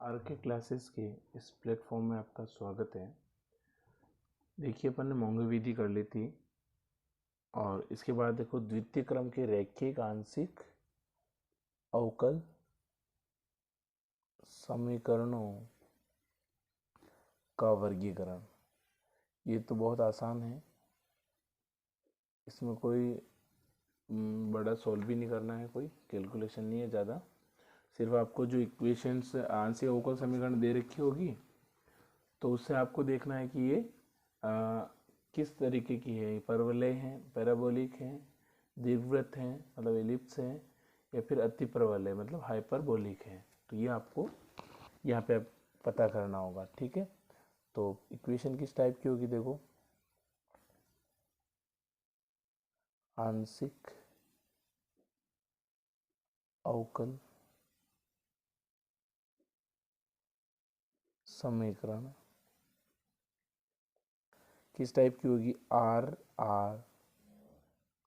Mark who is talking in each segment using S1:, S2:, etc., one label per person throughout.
S1: Are के classes के इस प्लेटफॉर्म में आपका स्वागत है। देखिए अपन ने मोंगे विधि कर ली थी और इसके बाद देखो द्वितीय क्रम के रैखिक आंशिक अवकल समीकरणों का वर्गीकरण। ये तो बहुत आसान है, इसमें कोई बड़ा सॉल्व भी नहीं करना है, कोई कैलकुलेशन नहीं है ज़्यादा। सिर्फ आपको जो इक्वेशंस आंशिक अवकल समीकरण दे रखी होगी तो उससे आपको देखना है कि ये किस तरीके की है, परवलय हैं, पैराबोलिक हैं, दीर्घवृत्त हैं मतलब एलिप्स हैं, या फिर अतिप्रवलय मतलब हाइपरबोलिक है। तो ये आपको यहाँ पे पता करना होगा, ठीक है। तो इक्वेशन किस टाइप की होगी देखो, आंशिक अवकल समीकरण किस टाइप की होगी, R R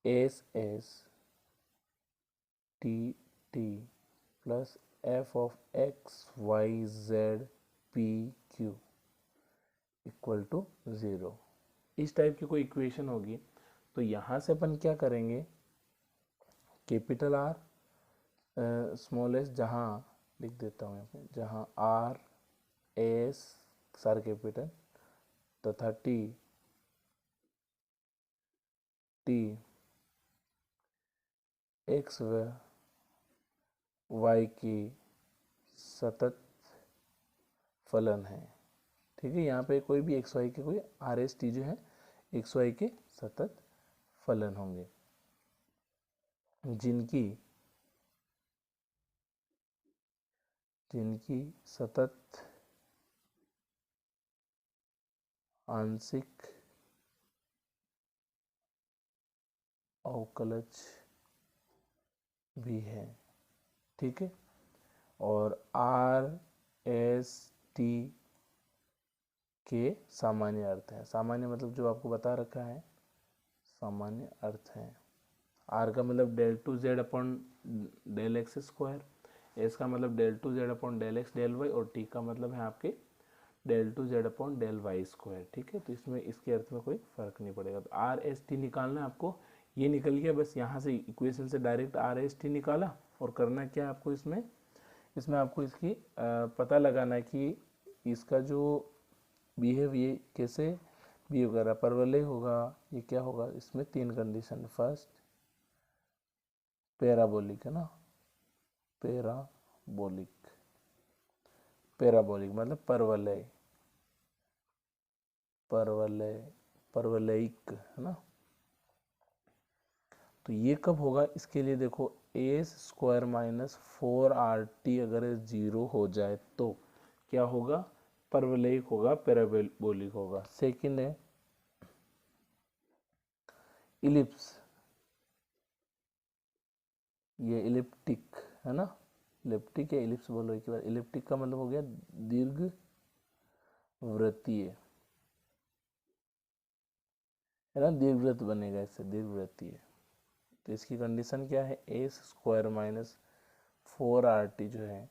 S1: S S T T plus F of X Y Z P Q equal to 0। इस टाइप की कोई इक्वेशन होगी तो यहाँ से अपन क्या करेंगे, कैपिटल आर स्मॉल एस, जहाँ लिख देता हूँ यहाँ पे, जहाँ आर एस सारे कैपिटल तथा टी टी एक्स व वाई की सतत फलन है, ठीक है। यहाँ पे कोई भी एक्स वाई के कोई आर एस टी जो है एक्स वाई के सतत फलन होंगे जिनकी सतत आंशिक अवकलज भी है, ठीक है। और आर एस टी के सामान्य अर्थ है, सामान्य मतलब जो आपको बता रखा है सामान्य अर्थ है। आर का मतलब del two Z upon del x square, S का मतलब del two Z upon del x del Y, और टी का मतलब है आपके del two Z upon del Y square, ठीक है। तो इसमें इसके अर्थ में कोई फर्क नहीं पड़ेगा। तो आर एस टी निकालना है आपको, ये निकल गया, बस यहाँ से इक्वेशन से डायरेक्ट आर एस टी निकाला। और करना क्या है आपको, इसमें आपको इसकी पता लगाना है कि इसका जो बिहेव ये कैसे बिहेव कर रहा है, परवलय होगा, ये क्या होगा। इसमें 3 कंडीशन, फर्स्ट पैराबोलिक है ना, पैराबोलिक, पैराबोलिक मतलब परवलय, परवलयिक है ना। तो ये कब होगा, इसके लिए देखो ए स्क्वायर माइनस 4RT अगर 0 हो जाए तो क्या होगा, परवलयिक होगा, पैराबोलिक होगा। सेकंड है इलिप्स, ये इलिप्टिक है ना, इलिप्टिक या इलिप्स बोलो एक बार। इलिप्टिक का मतलब हो गया दीर्घ वृत्तीय है ना, दीर्घवृत्त बनेगा इससे, दीर्घवृत्तीय। तो इसकी कंडीशन क्या है, ए स्क्वायर माइनस 4RT जो है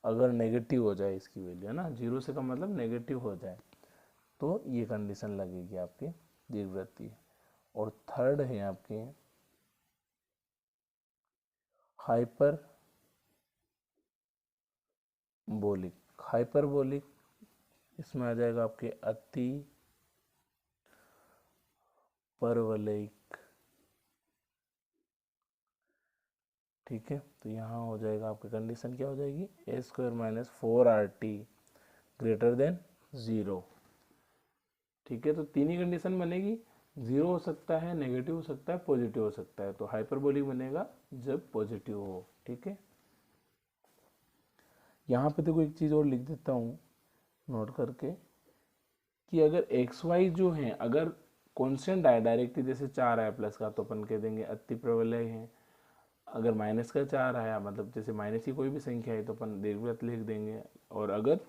S1: अगर नेगेटिव हो जाए, इसकी वैल्यू है ना, 0 से कम मतलब नेगेटिव हो जाए तो ये कंडीशन लगेगी आपकी दीर्घवृत्तीय। और थर्ड है आपके हाइपर बोलिक, हाइपरबोलिक इसमें आ जाएगा आपके अति परवलयिक, ठीक है। तो यहाँ हो जाएगा आपकी कंडीशन क्या हो जाएगी, a square minus 4RT greater than 0, ठीक है। तो 3 ही कंडीशन बनेगी, 0 हो सकता है, नेगेटिव हो सकता है, पॉजिटिव हो सकता है। तो हाइपरबोलिक बनेगा जब पॉजिटिव हो, ठीक है। यहाँ पे देखो एक चीज़ और लिख देता हूँ नोट करके, कि अगर एक्स वाई जो है अगर कॉन्स्टेंट आए डायरेक्टली, जैसे 4 आया प्लस का तो अपन कह देंगे अति प्रबलय है। अगर माइनस का 4 आया मतलब जैसे माइनस की कोई भी संख्या है तो अपन दीर्घवृत्त लिख देंगे, और अगर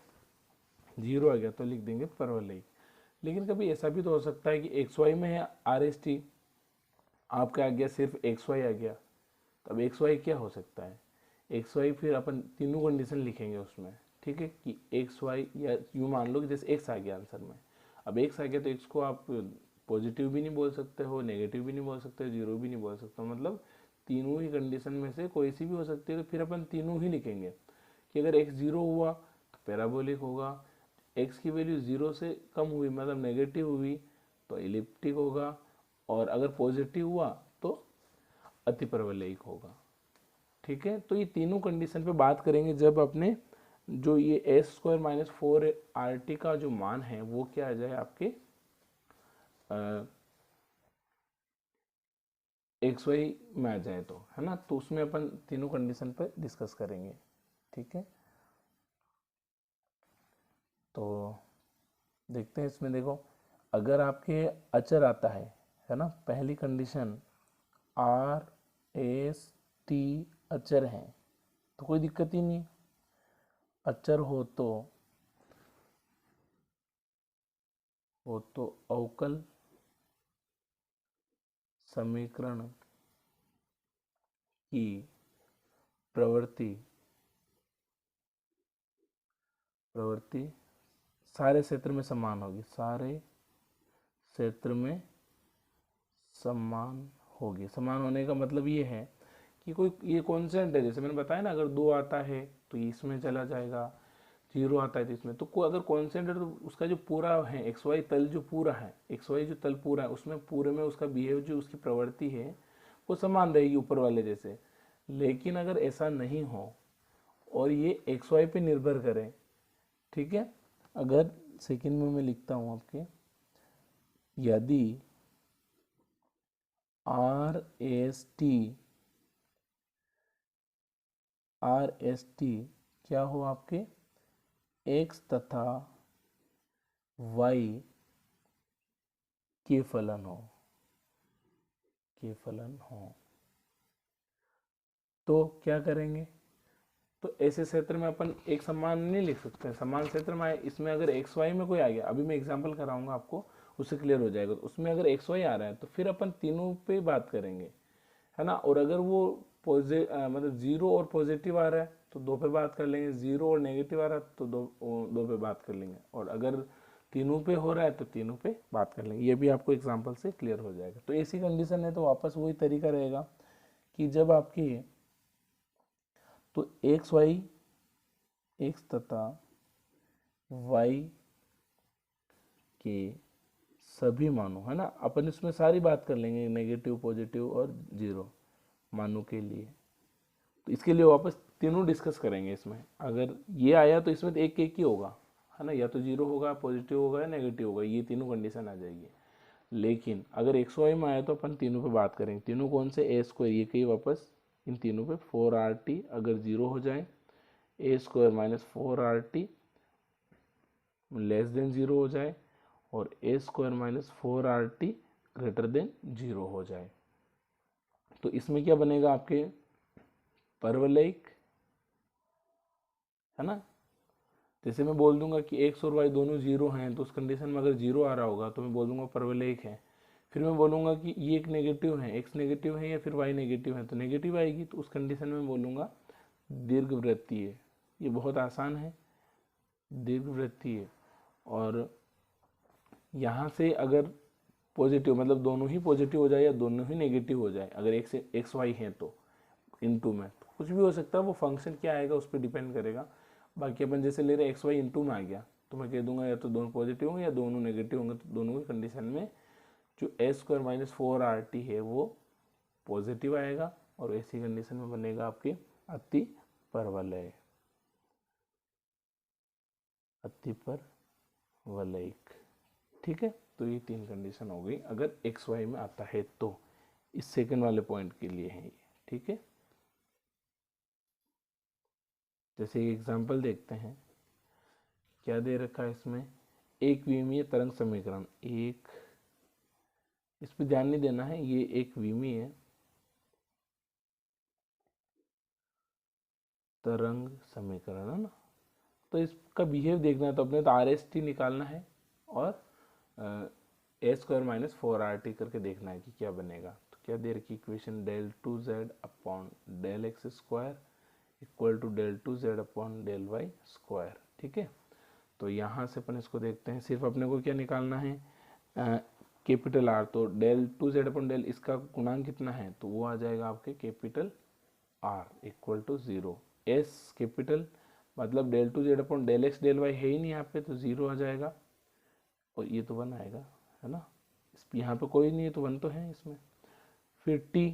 S1: 0 आ गया तो लिख देंगे परवलय। लेकिन कभी ऐसा भी तो हो सकता है कि एक्स वाई में है आर एस टी, आपका आ गया सिर्फ एक्स वाई आ गया, तब एक्स वाई क्या हो सकता है, एक्स वाई फिर अपन तीनों कंडीशन लिखेंगे उसमें, ठीक है, कि एक्स वाई, या यूँ मान लो कि जैसे एक्स आ गया आंसर में, अब एक्स आ गया तो एक्स को आप पॉजिटिव भी नहीं बोल सकते हो, नेगेटिव भी नहीं बोल सकते हो, जीरो भी नहीं बोल सकते हो, मतलब तीनों ही कंडीशन में से कोई सी भी हो सकती है। तो फिर अपन तीनों ही लिखेंगे कि अगर एक्स जीरो हुआ तो पैराबोलिक होगा, एक्स की वैल्यू जीरो से कम हुई मतलब नेगेटिव हुई तो इलिप्टिक होगा, और अगर पॉजिटिव हुआ तो अतिपरवलयिक होगा। ठीक है, तो ये तीनों कंडीशन पे बात करेंगे जब अपने जो ये एस स्क्वायर माइनस 4RT का जो मान है वो क्या आ जाए आपके एक्स वाई में आ जाए, तो है ना, तो उसमें अपन तीनों कंडीशन पे डिस्कस करेंगे। ठीक है, तो देखते हैं इसमें। देखो, अगर आपके अचर आता है ना, पहली कंडीशन RST अचर है तो कोई दिक्कत ही नहीं। अचर हो तो अवकल समीकरण की प्रवृत्ति सारे क्षेत्र में समान होगी, सारे क्षेत्र में समान होगी। समान होने का मतलब ये है कि कोई ये कॉन्सेंट है, जैसे मैंने बताया ना, अगर दो आता है तो इसमें चला जाएगा, जीरो आता है तो इसमें, तो कोई अगर कॉन्सेंट है तो उसका जो पूरा है एक्स वाई तल जो पूरा है, एक्स वाई जो तल पूरा है उसमें पूरे में उसका बिहेव जो उसकी प्रवृत्ति है वो समान रहेगी ऊपर वाले जैसे। लेकिन अगर ऐसा नहीं हो और ये एक्स वाई पे निर्भर करे, ठीक है, अगर सेकंड में मैं लिखता हूँ आपके, यदि आर एस टी क्या हो आपके एक्स तथा वाई के फलन हो तो क्या करेंगे, तो ऐसे क्षेत्र में अपन एक समान नहीं लिख सकते। समान क्षेत्र में इसमें अगर एक्स वाई में कोई आ गया, अभी मैं एग्जांपल कराऊंगा आपको, उससे क्लियर हो जाएगा। तो उसमें अगर एक्स वाई आ रहा है तो फिर अपन तीनों पे बात करेंगे, है ना। और अगर वो मतलब जीरो और पॉजिटिव आ रहा है तो दो पे बात कर लेंगे, जीरो और नेगेटिव आ रहा है तो दो पे बात कर लेंगे, और अगर तीनों पे हो रहा है तो तीनों पे बात कर लेंगे। ये भी आपको एग्जांपल से क्लियर हो जाएगा। तो ऐसी कंडीशन है तो वापस वही तरीका रहेगा कि जब आपकी तो एक्स तथा वाई के सभी मानों, है ना, अपन इसमें सारी बात कर लेंगे, नेगेटिव पॉजिटिव और जीरो मानों के लिए। तो इसके लिए वापस तीनों डिस्कस करेंगे। इसमें अगर ये आया तो इसमें तो एक एक ही होगा, है ना, या तो जीरो होगा, पॉजिटिव होगा या नेगेटिव होगा, ये तीनों कंडीशन आ जाएगी। लेकिन अगर एक्स वाई में आया तो अपन तीनों पे बात करेंगे। तीनों कौन से, ए स्क्वायर, ये कही वापस इन तीनों पे 4RT अगर जीरो हो जाए, a square minus 4RT less than zero हो जाए, और a square minus 4RT greater than zero हो जाए, तो इसमें क्या बनेगा आपके परवलयिक, है ना। जैसे मैं बोल दूंगा कि एक्स और वाई दोनों जीरो हैं तो उस कंडीशन में अगर जीरो आ रहा होगा तो मैं बोल दूंगा परवलयिक है। फिर मैं बोलूंगा कि ये एक नेगेटिव है, एक्स नेगेटिव है या फिर वाई नेगेटिव है, तो नेगेटिव आएगी, तो उस कंडीशन में बोलूंगा दीर्घवृत्तीय है। ये बहुत आसान है, दीर्घवृत्तीय। और यहाँ से अगर पॉजिटिव मतलब दोनों ही पॉजिटिव हो जाए या दोनों ही नेगेटिव हो जाए, अगर एक्स वाई है तो इनटू में तो कुछ भी हो सकता है, वो फंक्शन क्या आएगा उस पर डिपेंड करेगा। बाकी अपन जैसे ले रहे एक्स वाई इनटू में आ गया तो मैं कह दूंगा या तो दोनों पॉजिटिव होंगे या दोनों नेगेटिव होंगे, तो दोनों की कंडीशन में जो ए स्क्वायर माइनस 4RT है वो पॉजिटिव आएगा, और ऐसी कंडीशन में बनेगा आपके अति परवलय, अति परवलयिक। ठीक है, तो ये तीन कंडीशन हो गई अगर एक्स वाई में आता है तो। इस सेकंड वाले पॉइंट के लिए है ये। ठीक है, जैसे एग्जांपल देखते हैं, क्या दे रखा है इसमें, एक विमीय तरंग समीकरण। एक, इस पर ध्यान नहीं देना है, ये एक विमीय तरंग समीकरण है ना, तो इसका बिहेव देखना है तो अपने तो RST निकालना है और ए स्क्वायर माइनस 4RT करके देखना है कि क्या बनेगा। तो क्या दे रखी इक्वेशन, del 2z अपॉन del x square equal to del two Z upon del Y square. ठीक है, तो यहाँ से अपन इसको देखते हैं, सिर्फ अपने को क्या निकालना है, कैपिटल आर। तो del two Z upon del, इसका गुणांक कितना है, तो वो आ जाएगा आपके capital R equal to 0। S capital मतलब del two Z upon del x del y है ही नहीं यहाँ पे, तो 0 आ जाएगा, और ये तो 1 आएगा, है ना। यहाँ पे कोई नहीं है तो 1 तो है इसमें। फिर टी,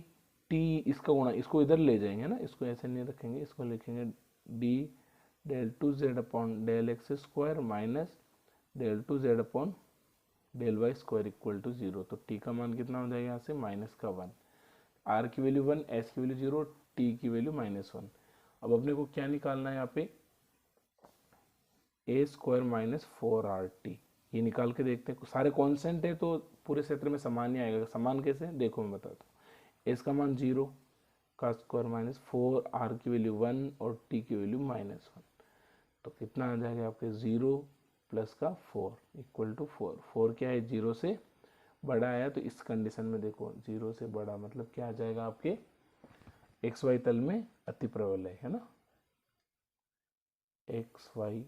S1: टी इसका गुणा, इसको इधर ले जाएंगे ना, इसको ऐसे नहीं रखेंगे, इसको लिखेंगे D del two Z upon del x square minus del two Z upon del Y square equal to 0। तो टी का मान कितना हो जाएगा यहाँ से, माइनस का 1। आर की वैल्यू 1, एस की वैल्यू 0, टी की वैल्यू -1। अब अपने को क्या निकालना है यहाँ पे, ए स्क्वायर माइनस 4RT, ये निकाल के देखते हैं। सारे कॉन्सेंट है तो पूरे क्षेत्र में समान ही आएगा। समान कैसे, देखो मैं बताता हूँ। एस का मान 0 का स्क्वायर माइनस 4, आर की वैल्यू 1 और टी की वैल्यू -1, तो कितना आ जाएगा आपके 0 प्लस का 4 इक्वल टू 4। 4 क्या है, 0 से बड़ा आया, तो इस कंडीशन में देखो 0 से बड़ा मतलब क्या आ जाएगा आपके एक्स वाई तल में अति प्रबल है ना। एक्स वाई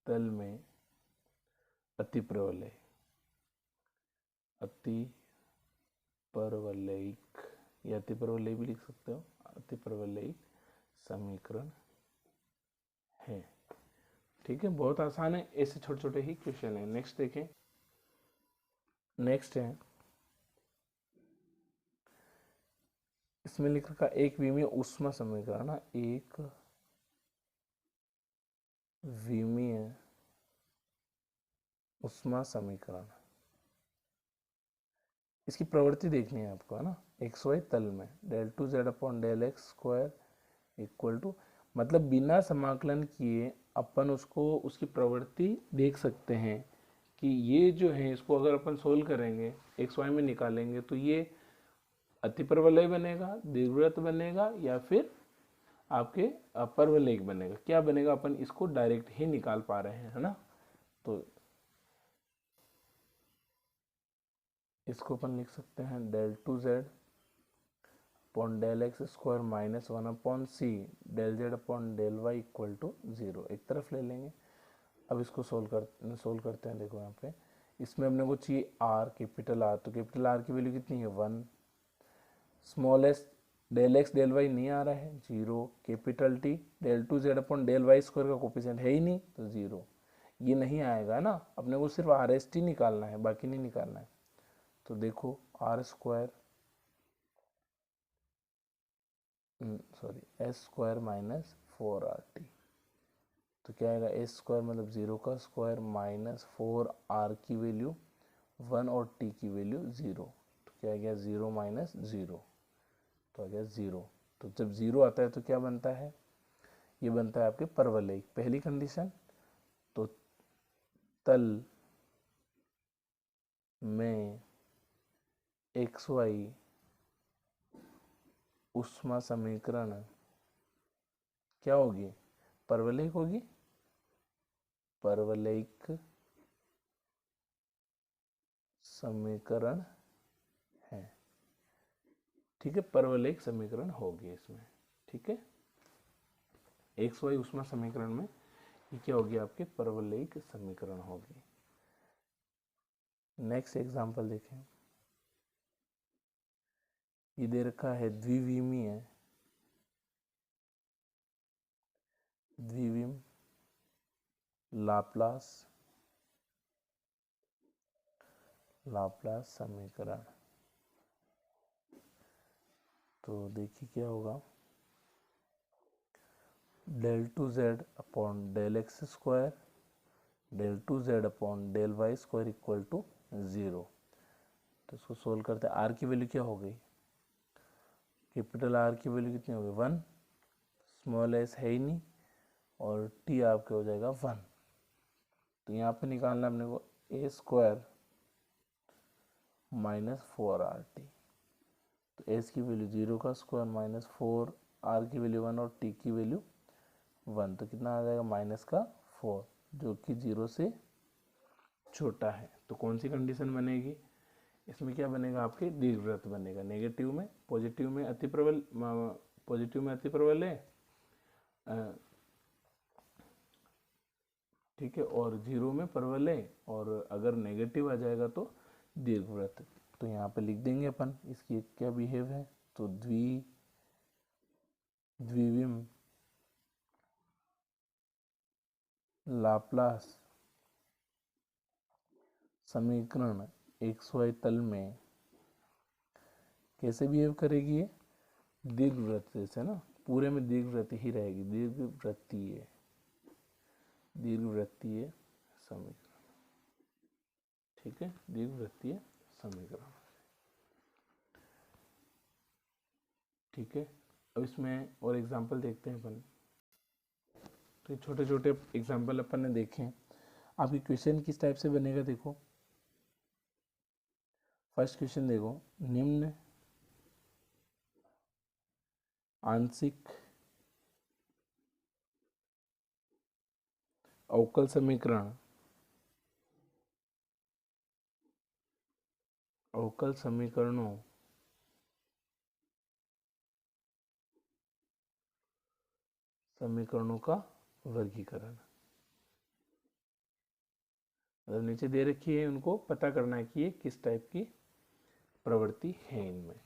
S1: तल में अति प्रबल, अति परवलयिक, या अति परवलयिक भी लिख सकते हो, अति परवलयिक समीकरण है। ठीक है, बहुत आसान है, ऐसे छोटे छोटे ही क्वेश्चन है। नेक्स्ट देखें, नेक्स्ट है, इसमें लिख रखा एक विमीय ऊष्मा समीकरण ना, एक विमीय ऊष्मा समीकरण, इसकी प्रवृत्ति देखनी है आपको, है ना। एक्स वाई तल में del two Z upon del x square equal to, मतलब बिना समाकलन किए अपन उसको, उसकी प्रवृत्ति देख सकते हैं कि ये जो है, इसको अगर अपन सोल्व करेंगे, एक्स वाई में निकालेंगे, तो ये अतिप्रवलय बनेगा, दीर्घवृत्त बनेगा, या फिर आपके परवलयिक बनेगा। क्या बनेगा, अपन इसको डायरेक्ट ही निकाल पा रहे हैं, है ना। तो इसको अपन लिख सकते हैं del two Z upon del x square minus 1 upon C del Z upon del Y equal to 0, एक तरफ ले लेंगे। अब इसको सोल्व करते हैं। देखो यहाँ पे, इसमें अपने को चाहिए आर, कैपिटल आर, तो कैपिटल आर की वैल्यू कितनी है 1, small S del x del Y नहीं आ रहा है 0, capital T del two Z upon del Y square का कोफिशिएंट है ही नहीं तो 0, ये नहीं आएगा ना। अपने को सिर्फ आर एस टी निकालना है, बाकी नहीं निकालना है। तो देखो R square sorry S square minus 4RT, तो क्या आएगा, एस स्क्वायर मतलब 0 का स्क्वायर माइनस 4R की वैल्यू 1 और T की वैल्यू 0, तो क्या आ गया 0 माइनस 0, तो आ गया 0। तो जब 0 आता है तो क्या बनता है, ये बनता है आपके परवलयिक। पहली कंडीशन, तो तल में एक्स वाई ऊष्मा समीकरण क्या होगी, परवलयिक होगी, परवलयिक समीकरण है। ठीक है, परवलयिक समीकरण होगी इसमें। ठीक है, एक्स वाई ऊष्मा समीकरण में ये क्या होगी, आपके परवलयिक समीकरण होगी। नेक्स्ट एग्जांपल देखें, ये दे रखा है द्विविमीय द्विविम लाप्लास समीकरण। तो देखिए क्या होगा, del two Z upon del x square del two Z upon del Y square equal to 0। तो इसको सोल्व करते हैं। आर की वैल्यू क्या हो गई, कैपिटल आर की वैल्यू कितनी हो गई 1, स्मॉल एस है ही नहीं, और टी आपके हो जाएगा 1। तो यहाँ पे निकालना अपने को ए स्क्वायर माइनस 4RT, तो एस की वैल्यू 0 का स्क्वायर माइनस 4, आर की वैल्यू 1 और टी की वैल्यू 1, तो कितना आ जाएगा माइनस का 4, जो कि 0 से छोटा है। तो कौन सी कंडीशन बनेगी, इसमें क्या बनेगा, आपके दीर्घवृत्त बनेगा। नेगेटिव में, पॉजिटिव में अति प्रबल पॉजिटिव में अति प्रबल ठीक है, और 0 में प्रबल है, और अगर नेगेटिव आ जाएगा तो दीर्घवृत्त। तो यहाँ पे लिख देंगे अपन इसकी क्या बिहेव है। तो द्विविम लाप्लास समीकरण xy तल में कैसे बिहेव करेगी ये, दीर्घवृत्त से ना, पूरे में दीर्घवृत्त ही रहेगी, दीर्घवृत्तीय समीकरण। ठीक है, दीर्घवृत्तीय समीकरण। ठीक है, अब इसमें और एग्जाम्पल देखते हैं अपन। तो छोटे छोटे एग्जाम्पल अपन ने देखे हैं। आपकी क्वेश्चन किस टाइप से बनेगा देखो। फर्स्ट क्वेश्चन देखो, निम्न आंशिक अवकल समीकरणों का वर्गीकरण। मतलब नीचे दे रखी है, उनको पता करना है कि ये किस टाइप की प्रवृत्ति है इनमें।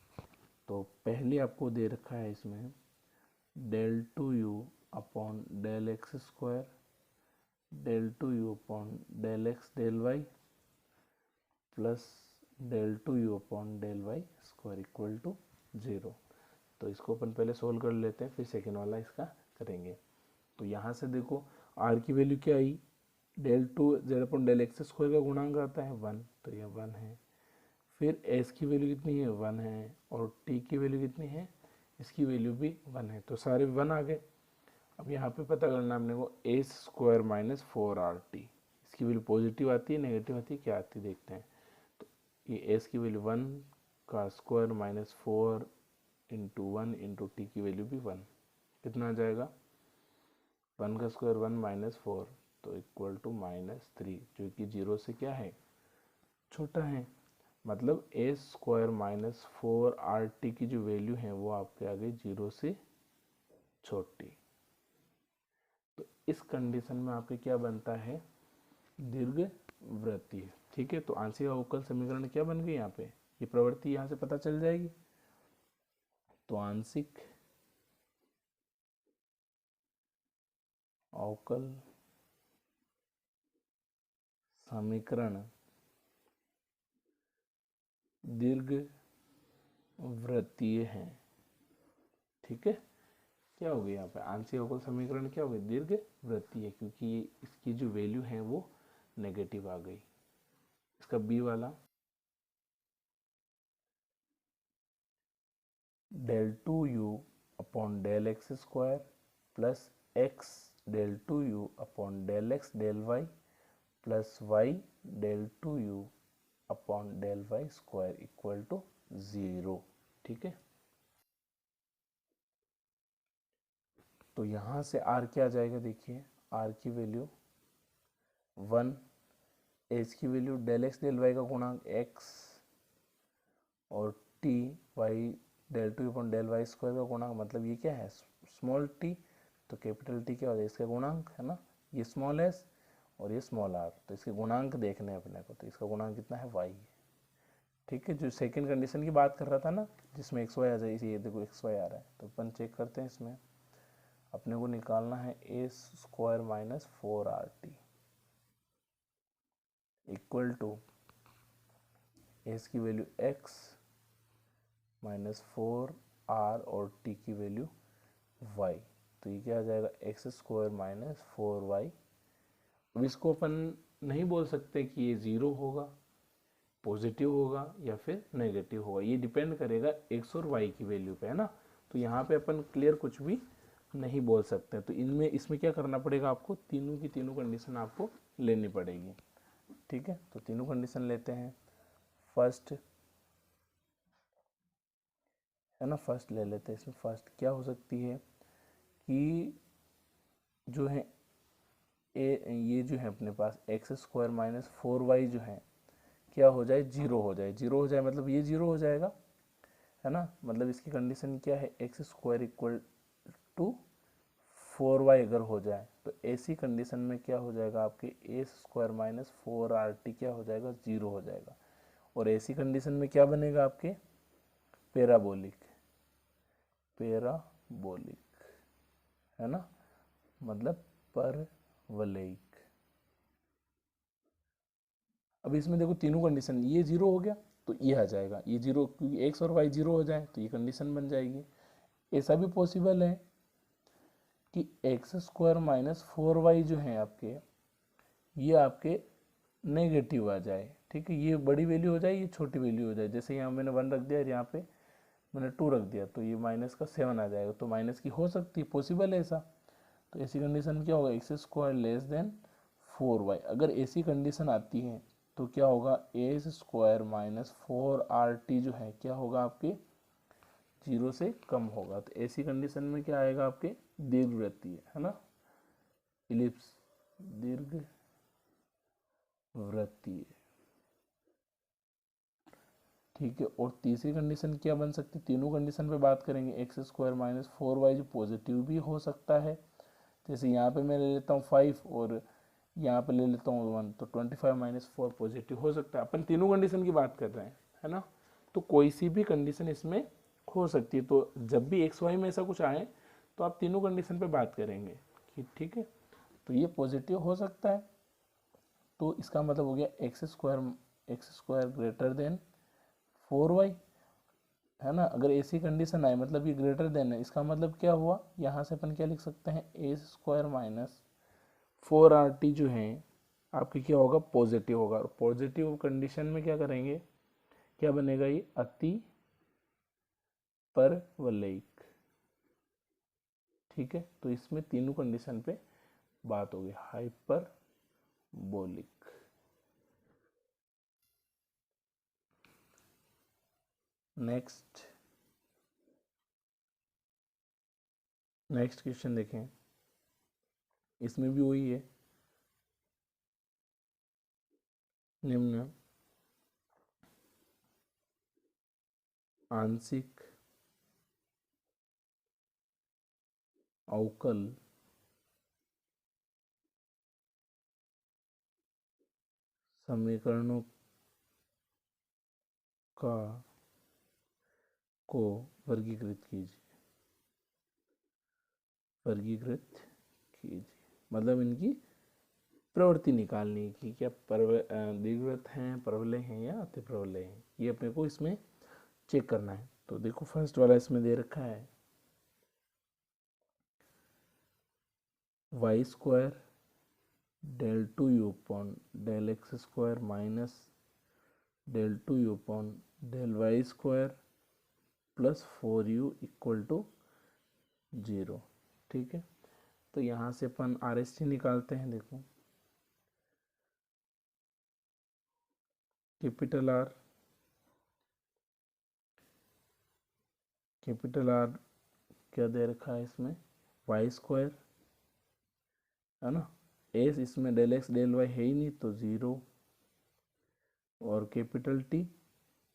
S1: तो पहले आपको दे रखा है इसमें del 2u upon del x square, del 2u upon del x del y plus del 2u upon del y square equal to 0। तो इसको अपन पहले सोल्व कर लेते हैं, फिर सेकेंड वाला इसका करेंगे। तो यहाँ से देखो r की वैल्यू क्या आई, del 2 0 upon del x square का गुणांक आता है 1, तो यह 1 है। फिर s की वैल्यू कितनी है, 1 है, और t की वैल्यू कितनी है, इसकी वैल्यू भी 1 है, तो सारे 1 आ गए। अब यहाँ पे पता करना हमने को a स्क्वायर माइनस 4rt, इसकी वैल्यू पॉजिटिव आती है नेगेटिव आती है क्या आती है देखते हैं। तो ये s की वैल्यू 1 का square minus 4 into 1 into T की वैल्यू भी 1, कितना आ जाएगा 1 का स्क्वायर 1 माइनस 4, तो इक्वल टू -3, जो कि 0 से क्या है छोटा है। मतलब a स्क्वायर माइनस 4rt की जो वैल्यू है वो आपके आगे 0 से छोटी। तो इस कंडीशन में आपके क्या बनता है, दीर्घवृत्तीय। ठीक है, तो आंशिक अवकल समीकरण क्या बन गई यहाँ पे, ये प्रवृत्ति यहाँ से पता चल जाएगी। तो आंशिक अवकल समीकरण दीर्घवृत्तीय है। ठीक है, क्या हो गया यहाँ पे, आंशिक अवकल समीकरण क्या हो गया, दीर्घवृत्तीय, क्योंकि इसकी जो वैल्यू है वो नेगेटिव आ गई। इसका बी वाला del 2u upon del x square plus x del 2u upon del x del y plus y del 2u upon del y square equal to 0। ठीक है, तो यहाँ से r क्या आ जाएगा देखिए, r की वैल्यू 1, h की value del x del y का गुणांक x, और t y del 2 upon del y square का गुणांक, मतलब ये क्या है स्मॉल t, तो कैपिटल T क्या होता है इसका गुणांक है ना, ये स्मॉल s और ये स्मॉल r, तो इसके गुणांक देखने हैं अपने को, तो इसका गुणांक कितना है y है। ठीक है, जो सेकंड कंडीशन की बात कर रहा था ना जिसमें xy आ जाए, ये देखो xy आ रहा है, तो अपन चेक करते हैं। इसमें अपने को निकालना है a square minus 4rt equal to s की वैल्यू x माइनस 4r और t की वैल्यू y, तो ये क्या आ जाएगा एक्स स्क्वायर माइनस 4y। अब इसको अपन नहीं बोल सकते कि ये 0 होगा, पॉजिटिव होगा या फिर नेगेटिव होगा, ये डिपेंड करेगा x और y की वैल्यू पे है ना। तो यहाँ पे अपन क्लियर कुछ भी नहीं बोल सकते, तो इसमें क्या करना पड़ेगा आपको, तीनों की तीनों कंडीशन आपको लेनी पड़ेगी। ठीक है, तो तीनों कंडीशन लेते हैं। फर्स्ट है ना, फर्स्ट ले लेते हैं। इसमें फर्स्ट क्या हो सकती है कि जो है ये जो है अपने पास एक्स स्क्वायर माइनस 4y जो है क्या हो जाए, जीरो हो जाए। जीरो हो जाए मतलब ये जीरो हो जाएगा, है ना, मतलब इसकी कंडीशन क्या है, x square equal to 4y अगर हो जाए तो ऐसी कंडीशन में क्या हो जाएगा आपके ए स्क्वायर माइनस 4RT क्या हो जाएगा, 0 हो जाएगा। और ऐसी कंडीशन में क्या बनेगा आपके पैराबोलिक, पैराबोलिक, है ना, मतलब परवलयिक। अब इसमें देखो तीनों कंडीशन, ये 0 हो गया तो ये आ जाएगा, ये 0 क्योंकि एक्स और वाई 0 हो जाए तो ये कंडीशन बन जाएगी। ऐसा भी पॉसिबल है कि एक्स स्क्वायर माइनस 4y जो है आपके, ये आपके नेगेटिव आ जाए, ठीक है, ये बड़ी वैल्यू हो जाए, ये छोटी वैल्यू हो जाए। जैसे यहाँ मैंने 1 रख दिया और यहाँ पे मैंने 2 रख दिया तो ये माइनस का 7 आ जाएगा, तो माइनस की हो सकती है, पॉसिबल है ऐसा। तो ऐसी कंडीशन में क्या होगा, x square less than 4y। अगर ऐसी कंडीशन आती है तो क्या होगा, ए स्क्वायर माइनस 4RT जो है क्या होगा आपके 0 से कम होगा। तो ऐसी कंडीशन में क्या आएगा आपके दीर्घवृत्तीय, है ना, इलिप्स, दीर्घ वृत्तीय, ठीक है। और तीसरी कंडीशन क्या बन सकती है, तीनों कंडीशन पे बात करेंगे। एक्स स्क्वायर माइनस 4y जो पॉजिटिव भी हो सकता है, जैसे यहाँ पे मैं ले लेता हूँ 5 और यहाँ पे ले लेता हूँ 1, तो 25 माइनस 4 पॉजिटिव हो सकता है। अपन तीनों कंडीशन की बात कर रहे हैं, है ना, तो कोई सी भी कंडीशन इसमें हो सकती है। तो जब भी एक्स वाई में ऐसा कुछ आए तो आप तीनों कंडीशन पे बात करेंगे कि ठीक है, तो ये पॉजिटिव हो सकता है, तो इसका मतलब हो गया x square greater than 4y, है ना। अगर ऐसी कंडीशन आए मतलब ये ग्रेटर देन है, इसका मतलब क्या हुआ, यहाँ से अपन क्या लिख सकते हैं, ए स्क्वायर माइनस 4RT जो है आपके क्या होगा, पॉजिटिव होगा। और पॉजिटिव कंडीशन में क्या करेंगे, क्या बनेगा, ये अति परवलयिक, ठीक है। तो इसमें तीनों कंडीशन पे बात होगी, हाइपरबोलिक। नेक्स्ट क्वेश्चन देखें, इसमें भी वही है, निम्न आंशिक अवकल समीकरणों का को वर्गीकृत कीजिए, मतलब इनकी प्रवृत्ति निकालनी है कि क्या दीर्घवृत्त हैं, परवलय हैं या अति परवलय हैं, ये अपने को इसमें चेक करना है। तो देखो फर्स्ट वाला इसमें दे रखा है Y square del 2u upon del x square minus del 2u upon del Y square plus 4u equal to 0, ठीक है। तो यहाँ से अपन RST निकालते हैं। देखो कैपिटल R क्या दे रखा है इसमें, वाई स्क्वायर, है ना, एस इसमें डेल एक्स डेल वाई है ही नहीं तो 0, और कैपिटल टी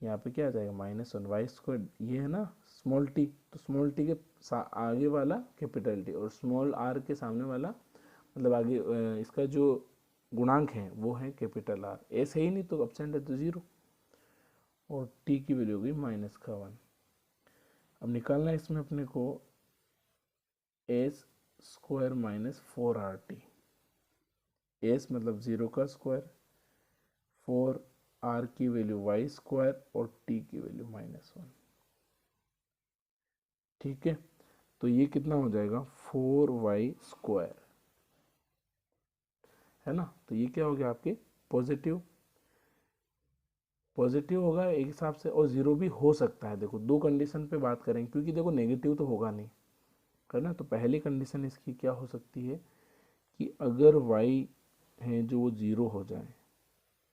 S1: यहाँ पे क्या आ जाएगा -1 वाई स्क्वायर, ये है ना स्मॉल टी, तो स्मॉल टी के आगे वाला कैपिटल टी और स्मॉल आर के सामने वाला, मतलब आगे इसका जो गुणांक है वो है कैपिटल आर। एस है ही नहीं तो एब्सेंट है तो 0, और टी की वैल्यू होगी -1। अब निकालना है इसमें अपने को S square minus 4RT, S मतलब 0 का स्क्वायर, 4R की वैल्यू वाई स्क्वायर और टी की वैल्यू -1, ठीक है। तो ये कितना हो जाएगा 4y स्क्वायर, है ना। तो ये क्या हो गया आपके पॉजिटिव होगा एक हिसाब से, और 0 भी हो सकता है। देखो दो कंडीशन पे बात करेंगे क्योंकि देखो नेगेटिव तो होगा नहीं, करना। तो पहली कंडीशन इसकी क्या हो सकती है कि अगर y है जो वो 0 हो जाए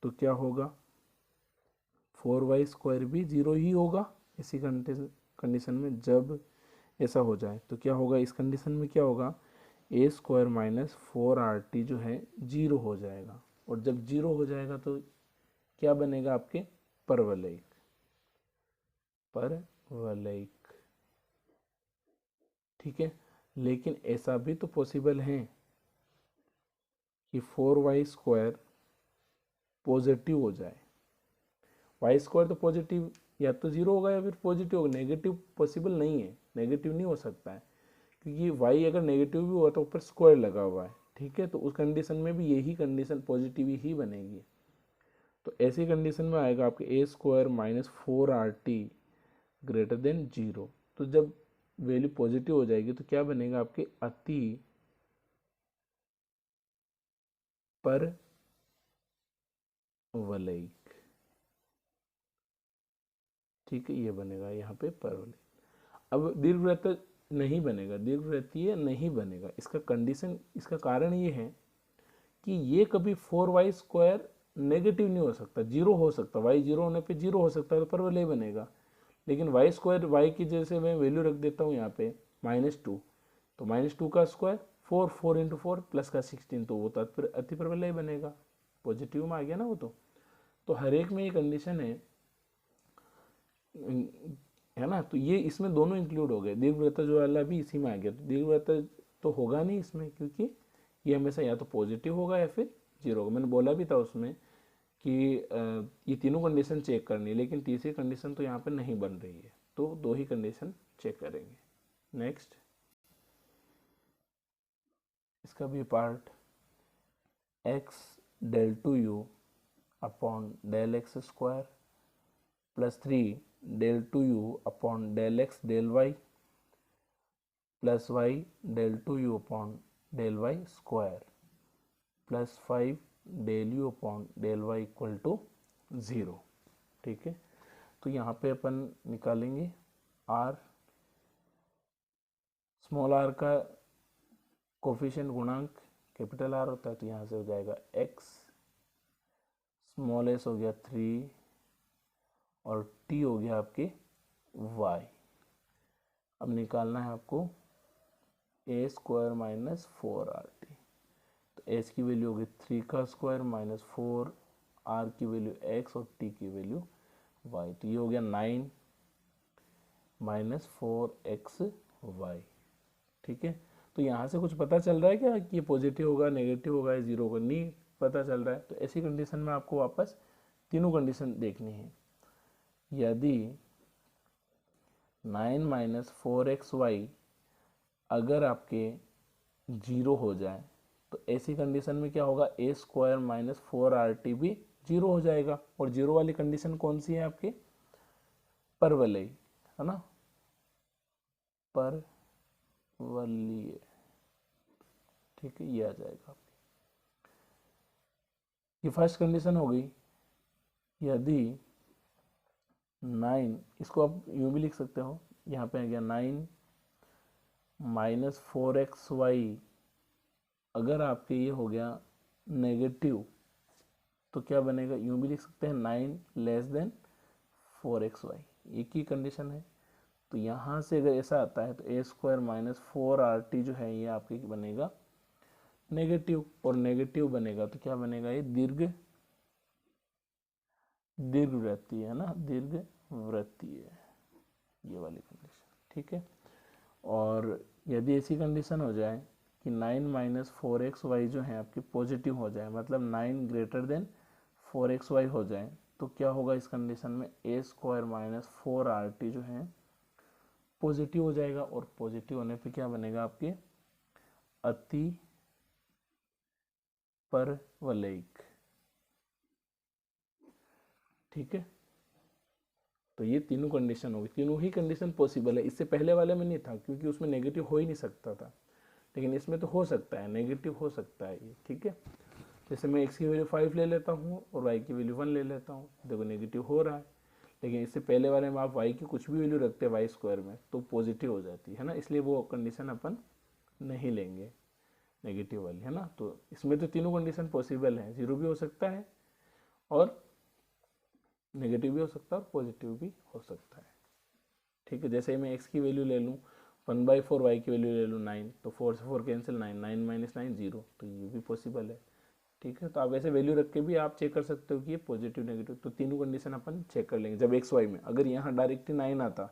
S1: तो क्या होगा, 4y स्क्वायर भी 0 ही होगा। इसी कंडीशन में जब ऐसा हो जाए तो क्या होगा, इस कंडीशन में क्या होगा, ए स्क्वायर माइनस 4RT जो है 0 हो जाएगा। और जब 0 हो जाएगा तो क्या बनेगा आपके परवलयिक, वलयिक। ठीक है, लेकिन ऐसा भी तो पॉसिबल है कि 4y² पॉजिटिव हो जाए। y² तो पॉजिटिव या तो 0 होगा या फिर पॉजिटिव होगा, नेगेटिव पॉसिबल नहीं है, नेगेटिव नहीं हो सकता है, क्योंकि y अगर नेगेटिव भी हुआ तो ऊपर स्क्वायर लगा हुआ है। ठीक है, तो उस कंडीशन में भी यही कंडीशन पॉजिटिव ही बनेगी। तो ऐसी कंडीशन में आएगा आपके a² - 4rt ग्रेटर देन 0। तो जब वैल्यू पॉजिटिव हो जाएगी तो क्या बनेगा आपके अति पर वलयिक। ठीक है, ये बनेगा यहाँ पे परवलयिक। अब दीर्घवृत्त नहीं बनेगा, दीर्घवृत्तीय नहीं बनेगा। इसका कंडीशन, इसका कारण ये है कि ये कभी 4y² नेगेटिव नहीं हो सकता, 0 हो सकता, y 0 होने पे 0 हो सकता है तो परवलय बनेगा। लेकिन y² y की जैसे मैं वैल्यू रख देता हूँ यहाँ पे -2, तो -2 का स्क्वायर 4, 4 × 4 प्लस का 16, तो वो तो अति परवलय बनेगा, पॉजिटिव में आ गया ना वो। तो हर एक में ये कंडीशन है ना। तो ये इसमें दोनों इंक्लूड हो गए, दीर्घवृत्त जो वाला भी इसी में आ गया। तो दीर्घवृत्त तो होगा नहीं इसमें, क्योंकि ये हमेशा या तो पॉजिटिव होगा या फिर 0 होगा। मैंने बोला भी था उसमें कि ये तीनों कंडीशन चेक करनी है, लेकिन तीसरी कंडीशन तो यहाँ पे नहीं बन रही है, तो 2 ही कंडीशन चेक करेंगे। नेक्स्ट, इसका भी part x del 2u upon del x² plus 3 del 2u upon del x del y plus y del 2u upon del y² plus 5 del u upon del y equal to 0। ठीक है, तो यहाँ पे अपन निकालेंगे r, small r का coefficient गुणांक capital R होता है, तो यहाँ से हो जाएगा x, स्मॉल s हो गया 3 और t हो गया आपके y। अब निकालना है आपको a² - 4rt। तो s की वैल्यू होगी 3 का स्क्वायर माइनस 4, r की वैल्यू x और t की वैल्यू y। तो ये हो गया 9 - 4xy। ठीक है, तो यहाँ से कुछ पता चल रहा है क्या कि ये पॉजिटिव होगा, नेगेटिव होगा या 0 होगा? नहीं पता चल रहा है। तो ऐसी कंडीशन में आपको वापस तीनों कंडीशन देखनी है। यदि 9 - 4xy अगर आपके 0 हो जाए तो ऐसी कंडीशन में क्या होगा, a² - 4rt भी 0 हो जाएगा। और 0 वाली कंडीशन कौन सी है आपके? परवलय, है ना, परवलयिक। ठीक है, ये आ जाएगा। ये फर्स्ट कंडीशन हो गई। यदि 9, इसको आप यूँ भी लिख सकते हो, यहाँ पे आ गया 9 - 4xy अगर आपके ये हो गया नेगेटिव तो क्या बनेगा, यूँ भी लिख सकते हैं 9 < 4xy, एक ही कंडीशन है। तो यहाँ से अगर ऐसा आता है तो a² - 4rt जो है ये आपके बनेगा नेगेटिव, और नेगेटिव बनेगा तो क्या बनेगा, ये दीर्घवृत्तीय है ना, दीर्घवृत्तीय, ये वाली कंडीशन। ठीक है, और यदि ऐसी कंडीशन हो जाए कि 9 - 4xy जो है आपकी पॉजिटिव हो जाए, मतलब 9 > 4xy हो जाए, तो क्या होगा इस कंडीशन में, a² - 4rt जो है पॉजिटिव हो जाएगा। और पॉजिटिव होने पे क्या बनेगा आपके अति परवलयिक। ठीक है, तो ये तीनों कंडीशन होगी, तीनों ही कंडीशन पॉसिबल है। इससे पहले वाले में नहीं था क्योंकि उसमें नेगेटिव हो ही नहीं सकता था, लेकिन इसमें तो हो सकता है, नेगेटिव हो सकता है ये। ठीक है, जैसे मैं x की वैल्यू 5 ले लेता हूँ और y की वैल्यू 1 ले लेता हूँ, देखो नेगेटिव हो रहा है। लेकिन इससे पहले वाले में आप y की कुछ भी वैल्यू रखते हैं y² में तो पॉजिटिव हो जाती है ना, इसलिए वो कंडीशन अपन नहीं लेंगे नेगेटिव वाली, है ना। तो इसमें तो तीनों कंडीशन पॉसिबल है, 0 भी हो सकता है और नेगेटिव भी हो सकता है और पॉजिटिव भी हो सकता है। ठीक है, जैसे मैं x की वैल्यू ले लूँ 1/4, y की वैल्यू ले लूँ 9, तो 4 से 4 कैंसिल, 9 - 9 0, तो ये भी पॉसिबल है। ठीक है, तो आप ऐसे वैल्यू रख के भी आप चेक कर सकते हो कि ये पॉजिटिव नेगेटिव, तो तीनों कंडीशन अपन चेक कर लेंगे जब x y में। अगर यहाँ डायरेक्टली 9 आता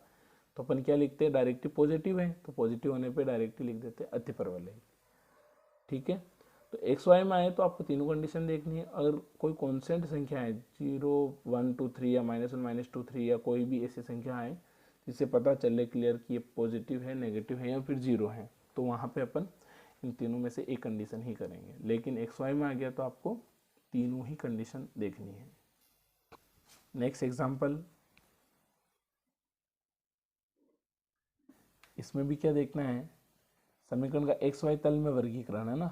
S1: तो अपन क्या लिखते हैं, डायरेक्टली पॉजिटिव है तो पॉजिटिव होने पे डायरेक्टली लिख देते हैं अतिपरवलयिक। ठीक है, तो एक्स वाई में आए तो आपको तीनों कंडीशन देखनी है। अगर कोई कॉन्स्टेंट संख्या है 0 1 2 3 या -1 -2 3 या कोई भी ऐसी संख्या है जिससे पता चले क्लियर कि ये पॉजिटिव है, नेगेटिव है या फिर जीरो है, तो वहाँ पे अपन इन तीनों में से एक कंडीशन ही करेंगे। लेकिन एक्स वाई में आ गया तो आपको तीनों ही कंडीशन देखनी है। नेक्स्ट एग्जाम्पल, इसमें भी क्या देखना है, समीकरण का एक्स वाई तल में वर्गीकरण है ना,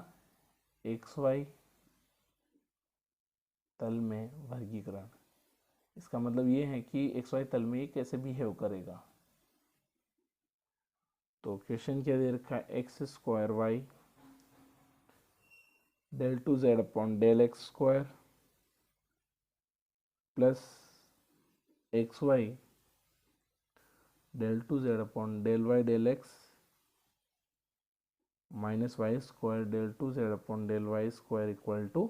S1: एक्स वाई तल में वर्गीकरण, इसका मतलब ये है कि एक्स वाई तल में ये कैसे बिहेव करेगा। तो क्वेश्चन क्या दे रखा है, x square y del two Z upon del x square plus x y del two Z upon del y del x minus y square del two Z upon del Y square equal to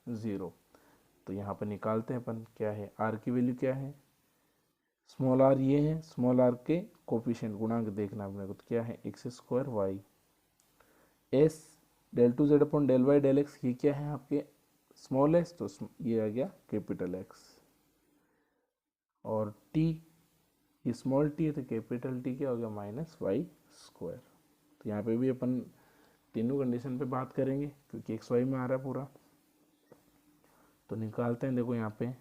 S1: 0। तो यहाँ पर निकालते हैं अपन, क्या है are की value क्या है, स्मॉल आर ये है, स्मॉल आर के कोफिशिएंट गुणांक देखना अपने को, तो क्या है x square y, s del two Z upon del y del x, ये क्या है आपके स्मॉल एस, तो ये आ गया कैपिटल एक्स, और टी ये स्मॉल टी है तो कैपिटल टी क्या हो गया माइनस वाई स्क्वायर। तो यहाँ पे भी अपन तीनों कंडीशन पे बात करेंगे क्योंकि एक्स वाई में आ रहा है पूरा। तो निकालते हैं, देखो यहाँ पे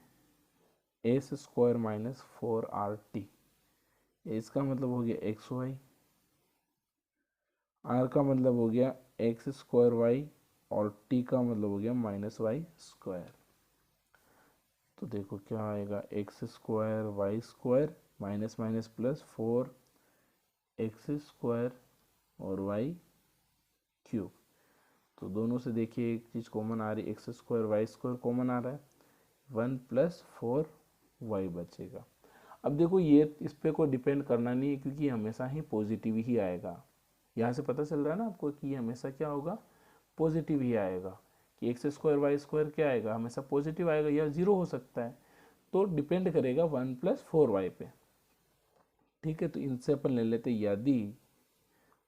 S1: एस स्क्वायर माइनस 4RT, इसका मतलब हो गया एक्स वाई, आर का मतलब हो गया एक्स स्क्वायर वाई, और टी का मतलब हो गया माइनस वाई स्क्वायर। तो देखो क्या आएगा, x square y square minus minus plus 4x square और वाई क्यूब। तो दोनों से देखिए एक चीज़ कॉमन आ रही है, x square y square common आ रहा है, 1 + 4y बचेगा। अब देखो ये इस पर कोई डिपेंड करना नहीं है क्योंकि हमेशा ही पॉजिटिव ही आएगा। यहाँ से पता चल रहा है ना आपको कि हमेशा क्या होगा, पॉजिटिव ही आएगा, कि एक्स स्क्वायर वाई स्क्वायर क्या आएगा, हमेशा पॉजिटिव आएगा या जीरो हो सकता है। तो डिपेंड करेगा 1 + 4y पे। ठीक है, तो इनसे अपन ले लेते, यदि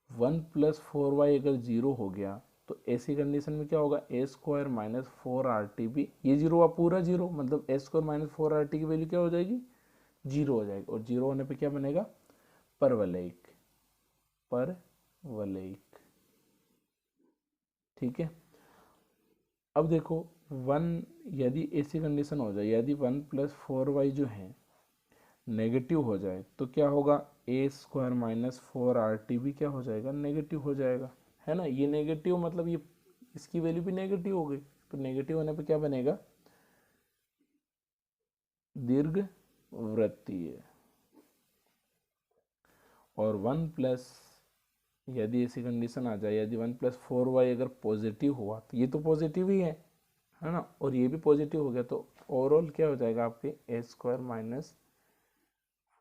S1: 1 + 4y अगर जीरो हो गया तो ऐसी कंडीशन में क्या होगा, ए स्क्वायर माइनस 4RT भी, ये जीरो हुआ पूरा जीरो, मतलब ए स्क्वायर माइनस 4RT की वैल्यू क्या हो जाएगी, जीरो हो जाएगी। और जीरो होने पे क्या बनेगा, परवलयिक, परवलयिक। ठीक है, अब देखो 1, यदि ऐसी कंडीशन हो जाए, यदि 1 + 4y जो है नेगेटिव हो जाए तो क्या होगा, ए स्क्वायर माइनस 4RT भी क्या हो जाएगा, नेगेटिव हो जाएगा, है ना। ये नेगेटिव मतलब ये इसकी वैल्यू भी नेगेटिव हो गई, तो नेगेटिव होने पे क्या बनेगा, दीर्घ वृत्तीय। और 1 प्लस, यदि ऐसी कंडीशन आ जाए, यदि 1 + 4y अगर पॉजिटिव हुआ तो ये तो पॉजिटिव ही है ना, और ये भी पॉजिटिव हो गया, तो ओवरऑल क्या हो जाएगा आपके ए स्क्वायर माइनस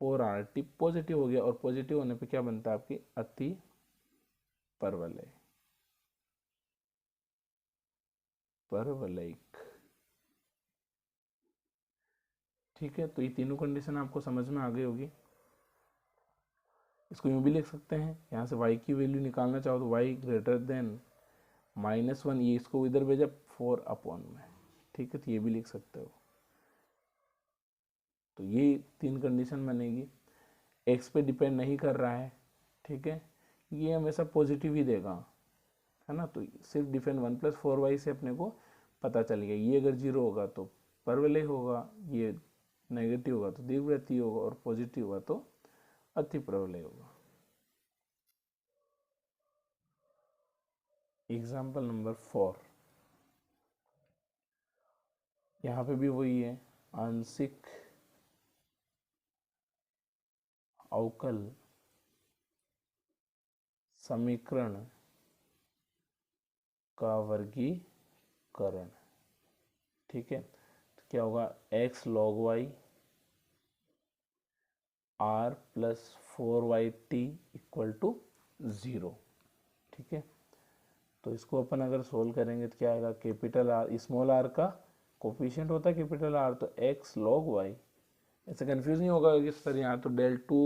S1: 4RT पॉजिटिव हो गया। और पॉजिटिव होने पे क्या बनता है आपकी अति परवलय, परवलयिक। ठीक है, तो ये तीनों कंडीशन आपको समझ में आ गई होगी। इसको यूँ भी लिख सकते हैं, यहाँ से y की वैल्यू निकालना चाहो तो y ग्रेटर देन -1, ये इसको इधर भेजा 4 में। ठीक है, तो ये भी लिख सकते हो। तो ये तीन कंडीशन बनेगी, x पे डिपेंड नहीं कर रहा है। ठीक है, ये हमेशा पॉजिटिव ही देगा, है ना। तो सिर्फ डिपेंड 1 + 4y से अपने को पता चल गया, ये अगर जीरो होगा तो परवलय होगा, ये नेगेटिव होगा तो दीर्घवृत्तीय होगा, और पॉजिटिव होगा तो अति परवलय होगा। एग्जाम्पल नंबर 4, यहाँ पे भी वही है, आंशिक अवकल समीकरण का वर्गीकरण। ठीक है, तो क्या होगा, x log y r + 4yt = 0। ठीक है, तो इसको अपन अगर सोल्व करेंगे तो क्या आएगा, कैपिटल आर, स्मॉल आर का कोफिशिएंट होता है कैपिटल आर, तो x log y, ऐसे कंफ्यूज नहीं होगा कि सर यहाँ तो del two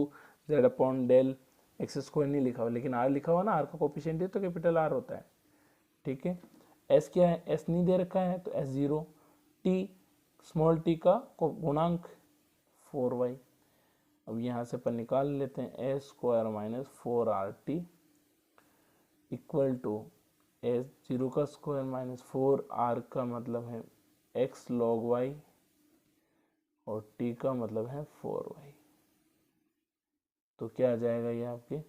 S1: Z upon del x square नहीं लिखा हुआ, लेकिन आर लिखा हुआ ना, आर का कोफिशिएंट है तो कैपिटल आर होता है, ठीक है। एस क्या है, एस नहीं दे रखा है तो S zero, T small T का गुणांक 4y। अब यहाँ से अपन निकाल लेते हैं a square minus 4RT equal to S zero का स्क्वायर माइनस 4R का मतलब है x log y और t का मतलब है 4y। तो क्या आ जाएगा ये आपके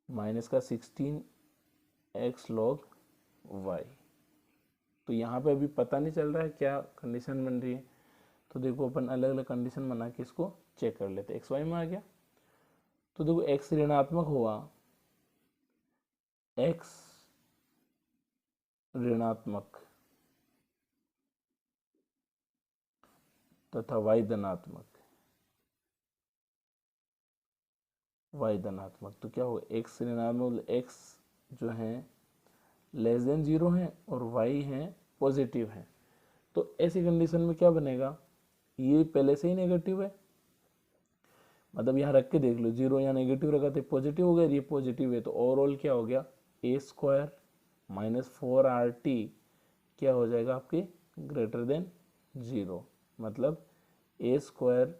S1: माइनस का 16x log y। तो यहाँ पे अभी पता नहीं चल रहा है क्या कंडीशन बन रही है, तो देखो अपन अलग अलग कंडीशन बना के इसको चेक कर लेते हैं। एक्स वाई में आ गया तो देखो x ऋणात्मक हुआ, x ऋणात्मक तथा y धनात्मक, y धनात्मक, तो क्या होगा x ऋणात्मक, x जो है लेस देन जीरो है और y है पॉजिटिव है। तो ऐसी कंडीशन में क्या बनेगा, ये पहले से ही नेगेटिव है, मतलब यहाँ रख के देख लो, जीरो यहाँ नेगेटिव रखा तो पॉजिटिव हो गया, ये पॉजिटिव है, तो ओवरऑल क्या हो गया, ए स्क्वायर माइनस 4RT क्या हो जाएगा आपके ग्रेटर देन जीरो, मतलब ए स्क्वायर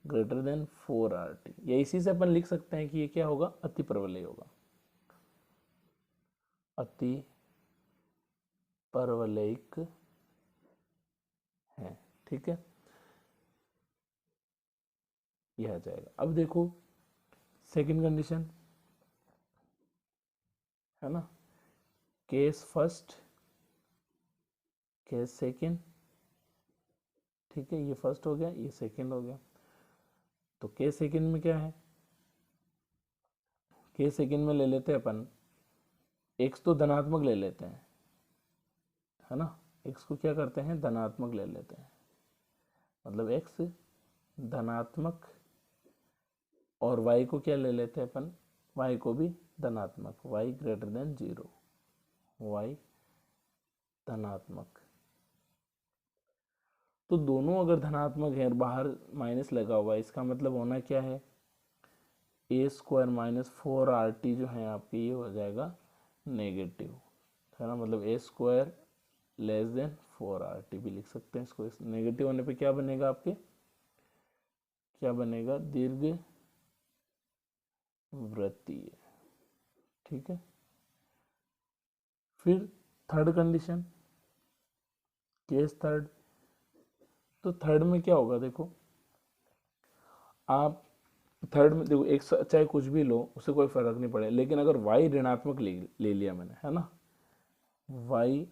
S1: ग्रेटर देन 4RT। या इसी से अपन लिख सकते हैं कि ये क्या होगा, अति परवलय होगा, अति परवलयिक है, ठीक है, यह आ जाएगा। अब देखो सेकंड कंडीशन है ना, केस फर्स्ट केस सेकंड, ठीक है, ये फर्स्ट हो गया, ये सेकंड हो गया। तो केस सेकंड में क्या है, केस सेकंड में ले लेते हैं अपन एक्स तो धनात्मक ले लेते हैं, है ना, एक्स को क्या करते हैं धनात्मक ले लेते हैं, मतलब एक्स धनात्मक, और y को क्या ले लेते हैं अपन, y को भी धनात्मक, y greater than zero, y धनात्मक। तो दोनों अगर धनात्मक है और बाहर माइनस लगा हुआ है, इसका मतलब होना क्या है, ए स्क्वायर माइनस 4RT जो है आपके ये हो जाएगा नेगेटिव, है ना, मतलब ए स्क्वायर लेस देन 4RT भी लिख सकते हैं इसको। नेगेटिव होने पे क्या बनेगा आपके, क्या बनेगा, दीर्घ वृत्तीय, ठीक है। फिर थर्ड कंडीशन, केस थर्ड, तो थर्ड में क्या होगा, देखो आप थर्ड में देखो एक चाहे कुछ भी लो उससे कोई फर्क नहीं पड़ेगा, लेकिन अगर y ऋणात्मक ले लिया मैंने, है ना, y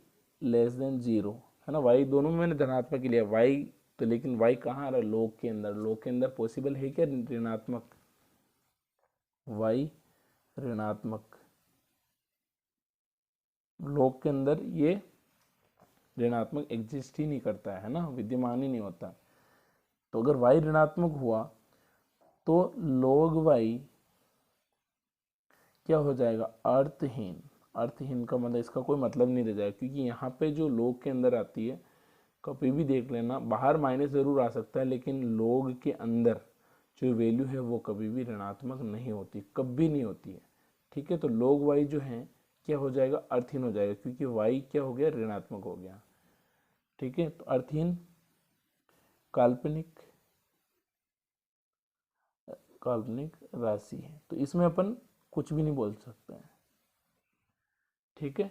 S1: लेस देन जीरो, है ना, y दोनों में मैंने धनात्मक लिया y, तो लेकिन y कहाँ आ रहा है, लॉग के अंदर, लॉग के अंदर पॉसिबल है क्या ऋणात्मक, y ऋणात्मक लॉग के अंदर ये ऋणात्मक एग्जिस्ट ही नहीं करता है ना, विद्यमान ही नहीं होता। तो अगर y ऋणात्मक हुआ तो log y क्या हो जाएगा, अर्थहीन। अर्थहीन का मतलब इसका कोई मतलब नहीं रह जाएगा, क्योंकि यहाँ पे जो log के अंदर आती है, कभी भी देख लेना, बाहर माइनस जरूर आ सकता है लेकिन log के अंदर जो वैल्यू है वो कभी भी ऋणात्मक नहीं होती, कभी नहीं होती है, ठीक है। तो log y जो है क्या हो जाएगा, अर्थहीन हो जाएगा, क्योंकि y क्या हो गया, ऋणात्मक हो गया, ठीक है। तो अर्थहीन काल्पनिक काल्पनिक राशि है, तो इसमें अपन कुछ भी नहीं बोल सकते हैं, ठीक है।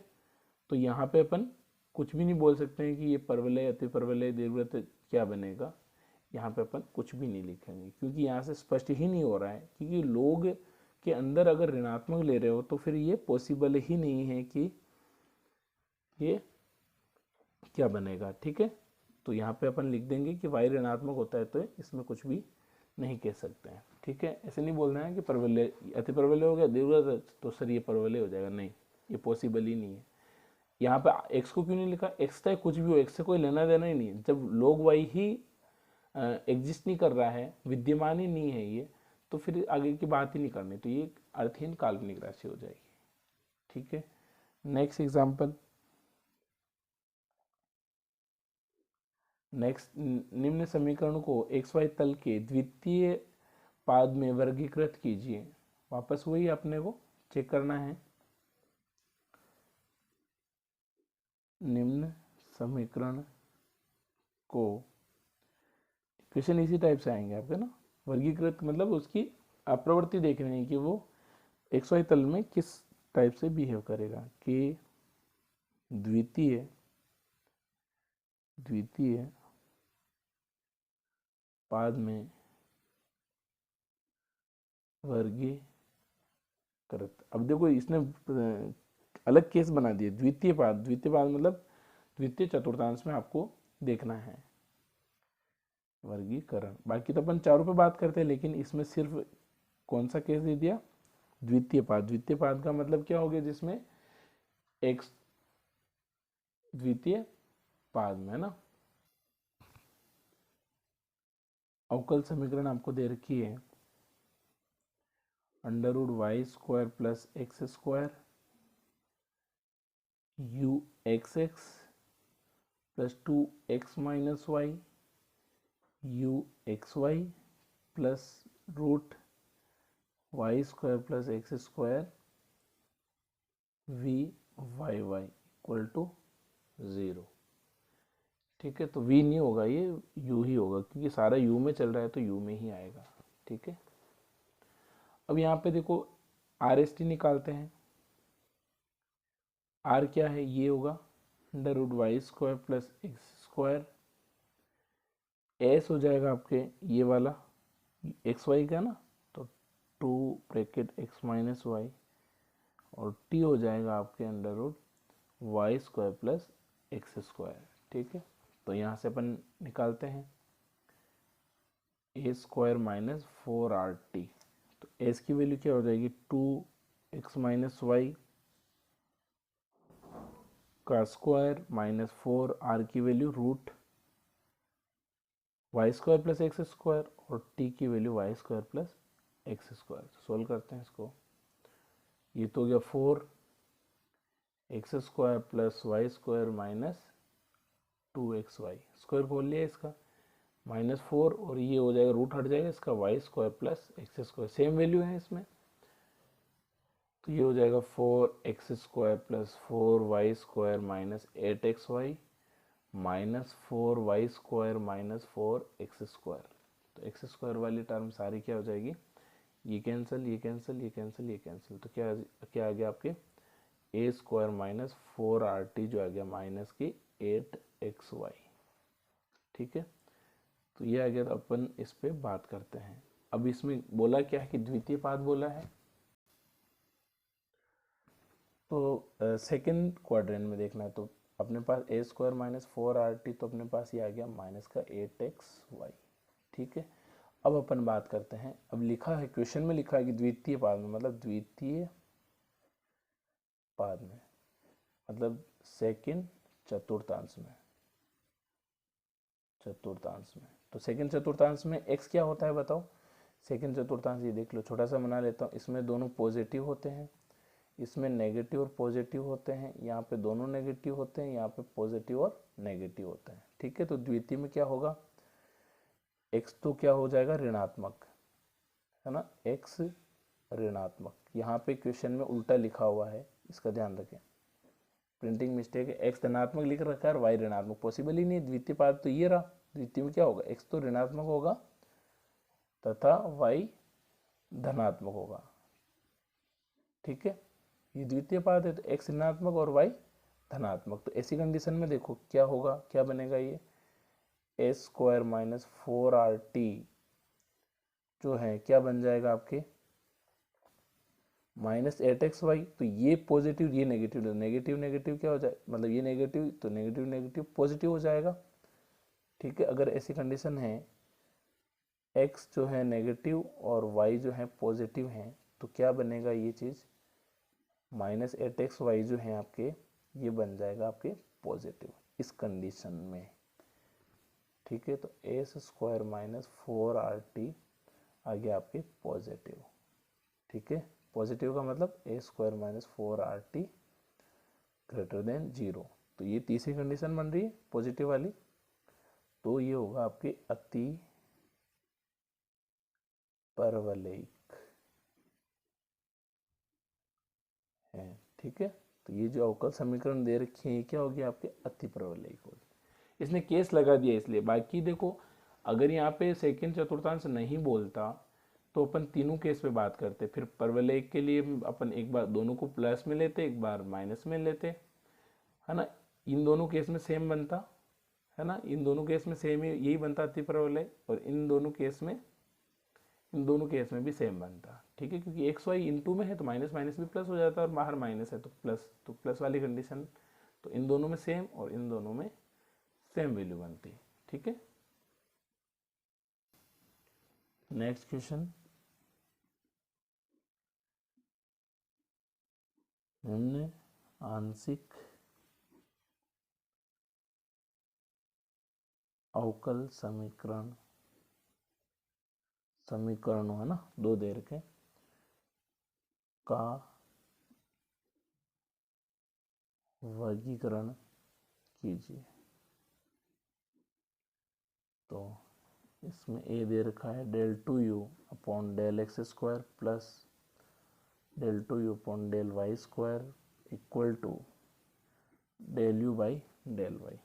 S1: तो यहाँ पे अपन कुछ भी नहीं बोल सकते हैं कि ये परवलय, अति परवलय, दीर्घवृत्त क्या बनेगा, यहाँ पे अपन कुछ भी नहीं लिखेंगे, क्योंकि यहाँ से स्पष्ट ही नहीं हो रहा है, क्योंकि लोग के अंदर अगर ऋणात्मक ले रहे हो तो फिर ये पॉसिबल ही नहीं है कि ये क्या बनेगा, ठीक है। तो यहाँ पे अपन लिख देंगे कि y ऋणात्मक होता है तो इसमें कुछ भी नहीं कह सकते हैं, ठीक है। ऐसे नहीं बोलना है कि परवलय अति परवलय हो गया, दीर्घवृत्त तो सर ये परवलय हो जाएगा, नहीं, ये पॉसिबल ही नहीं है। यहाँ पे x को क्यों नहीं लिखा, x चाहे कुछ भी हो, x से कोई लेना देना ही नहीं, जब log y ही एग्जिस्ट नहीं कर रहा है, विद्यमान ही नहीं है ये, तो फिर आगे की बात ही नहीं करनी, तो ये अर्थहीन काल्पनिक राशि हो जाएगी, ठीक है। नेक्स्ट एग्जाम्पल, नेक्स्ट, निम्न समीकरण को xy तल के द्वितीय पाद में वर्गीकृत कीजिए। वापस वही अपने को चेक करना है। निम्न समीकरण को, क्वेश्चन इसी टाइप से आएंगे आपके ना। वर्गीकृत मतलब उसकी प्रवृत्ति देखनी है कि वो एक्स वाई तल में किस टाइप से बिहेव करेगा। कि द्वितीय पाद में वर्गीकृत। अब देखो इसने अलग केस बना दिए। द्वितीय पाद मतलब द्वितीय चतुर्थांश में आपको देखना है वर्गीकरण। बाकी तो अपन चारों पे बात करते हैं, लेकिन इसमें सिर्फ कौन सा केस दे दिया? द्वितीय पाद का मतलब क्या हो गया? जिसमें एक्स द्वितीय पाद में, है ना। अवकल समीकरण आपको दे रखी है √y² plus x² uxx plus 2x minus y uxy plus √y² plus x² vyy equal to 0। ठीक है, तो v नहीं होगा, ये u ही होगा, क्योंकि सारा u में चल रहा है तो u में ही आएगा। ठीक है, अब यहाँ पे देखो RST निकालते हैं। R क्या है? ये होगा √y² प्लस x²। S हो जाएगा आपके ये वाला xy का ना, तो 2 ब्रैकेट x माइनस y, और t हो जाएगा आपके √y² प्लस x²। ठीक है, तो यहाँ से अपन निकालते हैं a² माइनस 4RT। तो s की वैल्यू क्या हो जाएगी? 2x माइनस वाई का स्क्वायर माइनस 4r की वैल्यू √y² प्लस x², और t की value y² plus x²। Solve करते हैं इसको। ये तो हो गया 4x² plus y² minus 2xy, square खोल लिया इसका, माइनस 4, और ये हो जाएगा रूट हट जाएगा इसका y² plus x², same value है इसमें। तो ये हो जाएगा 4x² plus 4y² minus 8xy minus 4y² minus 4x²। तो x² वाली टर्म सारी क्या हो जाएगी? ये कैंसिल, ये कैंसिल, ये कैंसिल, ये कैंसिल। तो क्या आ गया आपके? a² माइनस 4RT जो आ गया माइनस की 8xy। ठीक है, तो ये आ गया। तो अपन इस पे बात करते हैं। अब इसमें बोला क्या है कि द्वितीय पाद बोला है, तो सेकंड क्वाड्रेंट में देखना है। तो अपने पास a² माइनस 4RT, तो अपने पास ये आ गया माइनस का 8xy। ठीक है, अब अपन बात करते हैं। अब लिखा है, क्वेश्चन में लिखा है कि द्वितीय पाद में, मतलब द्वितीय पाद में मतलब सेकंड चतुर्थांश में, तो सेकंड चतुर्थांश में x क्या होता है बताओ? सेकंड चतुर्थांश ये देख लो, छोटा सा बना लेता हूँ। इसमें दोनों पॉजिटिव होते हैं, इसमें नेगेटिव और पॉजिटिव होते हैं, यहाँ पे दोनों नेगेटिव होते हैं, यहाँ पे पॉजिटिव और नेगेटिव होते हैं। ठीक है, तो द्वितीय में क्या होगा? x तो क्या हो जाएगा? ऋणात्मक, है ना, x ऋणात्मक। यहाँ पे क्वेश्चन में उल्टा लिखा हुआ है, इसका ध्यान रखें, प्रिंटिंग मिस्टेक है। x धनात्मक लिख रखा है और y ऋणात्मक, पॉसिबल ही नहीं। द्वितीय पाद तो ये रहा, द्वितीय में क्या होगा? x तो ऋणात्मक होगा तथा y धनात्मक होगा। ठीक है, ये द्वितीय पाद है, तो x ऋणात्मक और y धनात्मक। तो ऐसी कंडीशन में देखो क्या होगा, क्या बनेगा? ये a² माइनस 4RT जो है क्या बन जाएगा आपके? Minus 8xy। तो ये पॉजिटिव, ये नेगेटिव, नेगेटिव नेगेटिव क्या हो जाए? मतलब ये नेगेटिव, तो नेगेटिव नेगेटिव पॉजिटिव हो जाएगा। ठीक है, अगर ऐसी कंडीशन है x जो है नेगेटिव और y जो है पॉजिटिव है, तो क्या बनेगा ये चीज़? माइनस 8xy जो है आपके, ये बन जाएगा आपके पॉजिटिव इस कंडीशन में। ठीक है, तो a² माइनस 4RT आ गया आपके पॉजिटिव। ठीक है, पॉजिटिव का मतलब a² minus 4RT greater than 0। तो ये तीसरी कंडीशन बन रही है पॉजिटिव वाली। तो ये होगा आपकी अति परवलयिक है। ठीक है, तो ये जो अवकल समीकरण दे रखे हैं क्या होगी आपके अति परवलयिक होगी। इसने केस लगा दिया इसलिए। बाकी देखो अगर यहाँ पे सेकंड चतुर्थांश नहीं बोलता तो अपन तीनों केस पे बात करते, फिर परवलयिक के लिए अपन एक बार दोनों को प्लस में लेते, एक बार माइनस में लेते, है ना। इन दोनों केस में सेम बनता है ना, इन दोनों केस में सेम ही यही बनता अति परवलय, और इन दोनों केस में भी सेम बनता। ठीक है, क्योंकि एक्स वाई इन टू में है तो माइनस माइनस भी प्लस हो जाता है, और बाहर माइनस है तो प्लस वाली कंडीशन। तो इन दोनों में सेम और इन दोनों में सेम वैल्यू बनती है। ठीक है, नेक्स्ट क्वेश्चन। हमने आंशिक अवकल समीकरणों है ना, दो दे रखे का वर्गीकरण कीजिए। तो इसमें ए दे रखा है del 2u upon del x square plus del 2u upon del y square equal to del u by del y।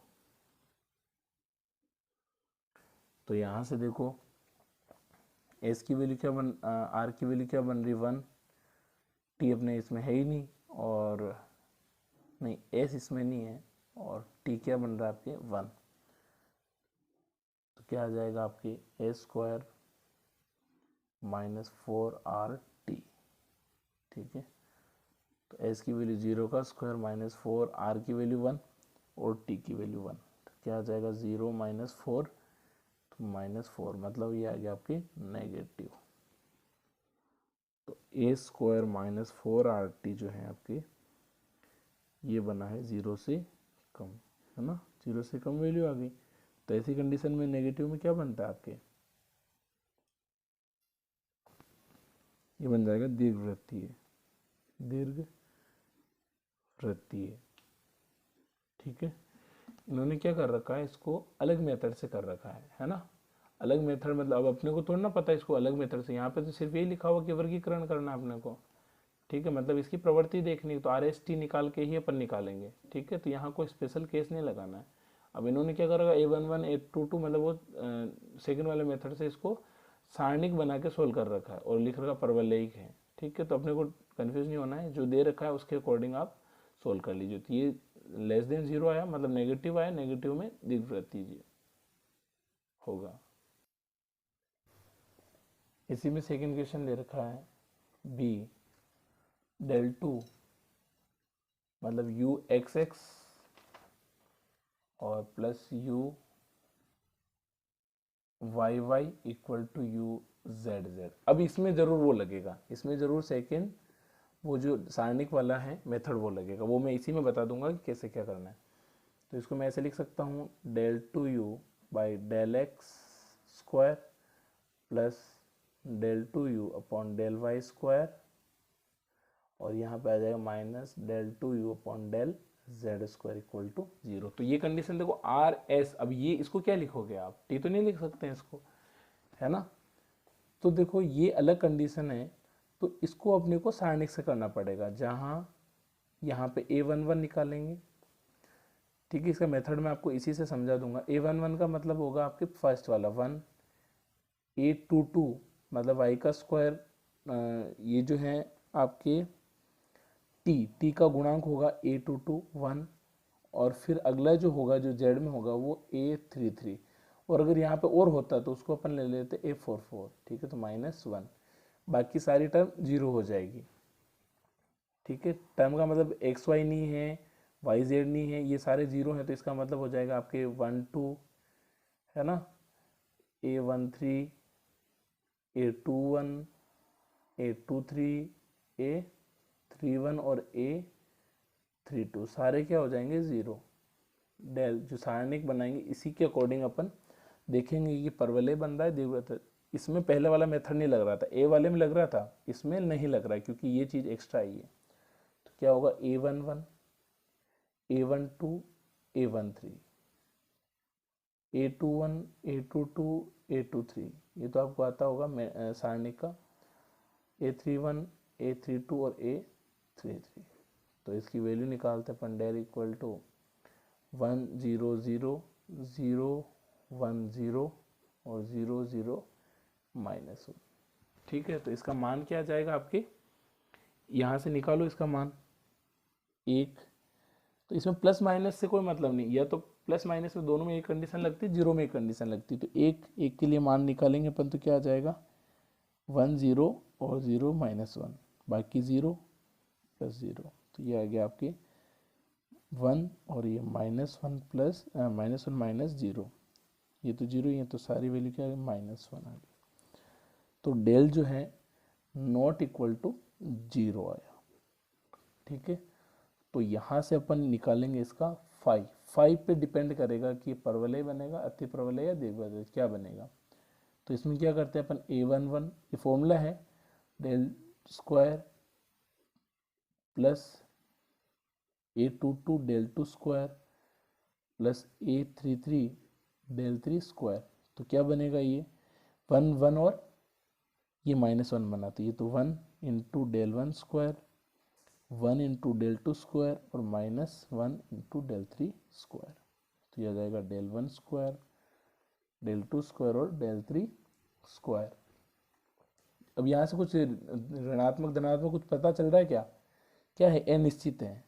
S1: तो यहाँ से देखो एस की वैल्यू क्या आर की वैल्यू क्या बन रही 1, टी अपने इसमें है ही नहीं, और नहीं एस इसमें नहीं है, और टी क्या बन रहा है आपके 1। तो क्या आ जाएगा आपके ए स्क्वायर माइनस 4r t। ठीक है, तो एस की वैल्यू 0 का स्क्वायर माइनस 4, आर की वैल्यू 1 और टी की वैल्यू 1। तो क्या आ जाएगा 0 माइनस 4, तो माइनस 4 मतलब ये आ गया आपकी नेगेटिव। तो ए स्क्वायर माइनस 4r t जो है आपकी ये बना है 0 से कम, है ना, 0 से कम वैल्यू आ गई। तो ऐसी कंडीशन में नेगेटिव में क्या बनता है आपके, ये बन जाएगा दीर्घवृत्तीय। ठीक है, इन्होंने क्या कर रखा है, इसको अलग मेथड से कर रखा है ना। अलग मेथड मतलब अब अपने को थोड़ा ना पता है इसको अलग मेथड से, यहाँ पे तो सिर्फ यही लिखा हुआ कि वर्गीकरण करना है अपने को। ठीक है, मतलब इसकी प्रवृत्ति देखनी, तो आर एस टी निकाल के ही अपन निकालेंगे। ठीक है, तो यहाँ कोई स्पेशल केस नहीं लगाना है। अब इन्होंने क्या करा, A11 A22 मतलब वो सेकंड वाले मेथड से इसको सारणिक बना के सोल्व कर रखा है, और लिख रखा परवलयिक है। ठीक है, तो अपने को कंफ्यूज नहीं होना है, जो दे रखा है उसके अकॉर्डिंग आप सोल्व कर लीजिए। तो ये लेस देन 0 आया मतलब नेगेटिव आया, नेगेटिव में दीर्घवृत्तीय होगा। इसी में सेकंड क्वेश्चन दे रखा है बी del 2 मतलब u एक्स एक्स और plus u y y equal to u z z. अब इसमें जरूर वो लगेगा, इसमें जरूर सेकंड वो जो सारणिक वाला है मेथड वो लगेगा, वो मैं इसी में बता दूंगा कि कैसे क्या करना है। तो इसको मैं ऐसे लिख सकता हूँ del 2u by del x square plus del 2u upon del y square, और यहाँ पे आ जाएगा minus del 2u upon del z square equal to 0। तो ये कंडीशन देखो आर एस। अब ये इसको क्या लिखोगे आप, टी तो नहीं लिख सकते हैं इसको, है ना। तो देखो ये अलग कंडीशन है, तो इसको अपने को सारणिक से करना पड़ेगा, जहाँ यहाँ पे A11 निकालेंगे। ठीक है, इसका मेथड मैं आपको इसी से समझा दूंगा। A11 का मतलब होगा आपके फर्स्ट वाला 1, A22 मतलब y का स्क्वायर, ये जो है आपके टी का गुणांक होगा A22 1, और फिर अगला जो होगा जो z में होगा वो A33, और अगर यहाँ पे और होता तो उसको अपन ले लेते A44। ठीक है, तो -1, बाकी सारी टर्म 0 हो जाएगी। ठीक है, टर्म का मतलब एक्स वाई नहीं है, वाई जेड नहीं है, ये सारे 0 हैं, तो इसका मतलब हो जाएगा आपके 1 2, है ना, A13 A21 A23 A31 और A32 सारे क्या हो जाएंगे 0। डेल जो सारणिक बनाएंगे इसी के अकॉर्डिंग अपन देखेंगे कि परवलय बन रहा है दीर्घवृत्त। इसमें पहले वाला मेथड नहीं लग रहा था, ए वाले में लग रहा था, इसमें नहीं लग रहा है क्योंकि ये चीज़ एक्स्ट्रा आई है। तो क्या होगा A11 A12 A13 A21 A22 A23 ये तो आपको आता होगा सारणी का, A31, A32 और A33। तो इसकी वैल्यू निकालते हैं अपन, डेल इक्वल टू 1 0 0 0 1 0 और 0 0 -1। ठीक है, तो इसका मान क्या आ जाएगा आपके, यहाँ से निकालो इसका मान 1। तो इसमें प्लस माइनस से कोई मतलब नहीं, या तो प्लस माइनस में दोनों में एक कंडीशन लगती है, जीरो में एक कंडीशन लगती है। तो एक के लिए मान निकालेंगे अपन, तो क्या आ जाएगा 1 0 और 0 -1, बाकी 0 + 0। तो ये आ गया आपके 1 और ये -1 प्लस -1 -0, ये तो 0 ही है, तो सारी वैल्यू क्या है -1 आ गई। तो डेल जो है नॉट इक्वल टू 0 आया। ठीक है, तो यहाँ से अपन निकालेंगे इसका फाइव पे डिपेंड करेगा कि परवलय बनेगा, अति परवलय या दीर्घवलय क्या बनेगा। तो इसमें क्या करते हैं अपन, A11 ये फॉर्मूला है, del square plus A22 del 2 square plus A33 del 3 square. तो क्या बनेगा, ये 1 1 और ये -1 बनाते, ये तो 1 into del 1 square, 1 into del 2 square और -1 इंटू डेल 3 स्क्वायर। तो यह आ जाएगा डेल 1 स्क्वायर, डेल 2 स्क्वायर और डेल 3 स्क्वायर। अब यहाँ से कुछ ऋणात्मक धनात्मक कुछ पता चल रहा है क्या, क्या है, अनिश्चित है,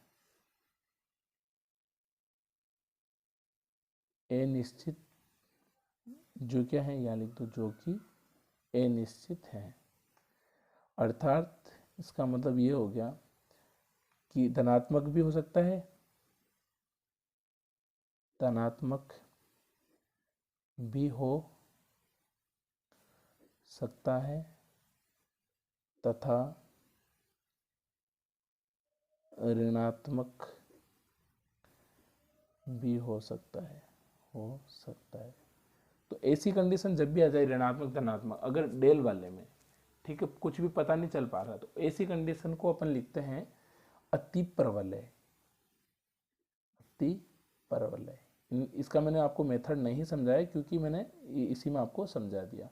S1: अनिश्चित जो क्या है, यहाँ लिख दो, जो कि अनिश्चित है। अर्थात इसका मतलब ये हो गया कि धनात्मक भी हो सकता है, धनात्मक भी हो सकता है तथा ऋणात्मक भी हो सकता है, तो ऐसी कंडीशन जब भी आ जाए ऋणात्मक धनात्मक, अगर डेल वाले में, ठीक है, कुछ भी पता नहीं चल पा रहा, तो ऐसी कंडीशन को अपन लिखते हैं अति परवलय। अति परवलय, इसका मैंने आपको मेथड नहीं समझाया क्योंकि मैंने इसी में आपको समझा दिया।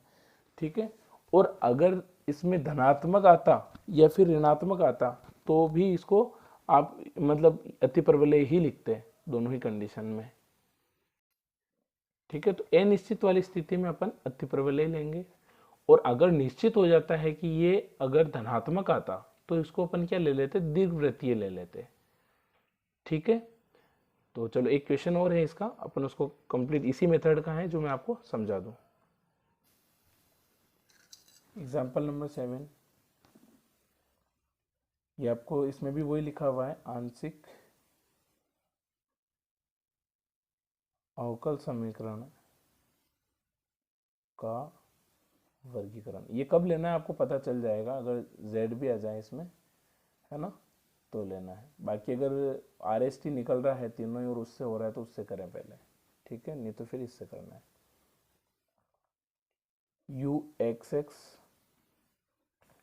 S1: ठीक है, और अगर इसमें धनात्मक आता या फिर ऋणात्मक आता तो भी इसको आप मतलब अति परवलय ही लिखते हैं दोनों ही कंडीशन में। ठीक है, तो अनिश्चित वाली स्थिति में अपन अति परवलय लेंगे, और अगर निश्चित हो जाता है कि ये अगर धनात्मक आता तो इसको अपन क्या ले लेते, दीर्घवृत्तीय ले लेते। ठीक है, तो चलो एक क्वेश्चन और है इसका, अपन उसको कंप्लीट इसी मेथड का है जो मैं आपको समझा दूं। एग्जाम्पल नंबर 7, ये आपको इसमें भी वही लिखा हुआ है, आंशिक अवकल समीकरण का वर्गीकरण। ये कब लेना है आपको पता चल जाएगा, अगर z भी आ जाए इसमें, है ना, तो लेना है। बाकी अगर RST निकल रहा है तीनों ही और उससे हो रहा है तो उससे करें पहले, ठीक है, नहीं तो फिर इससे करना है। UXX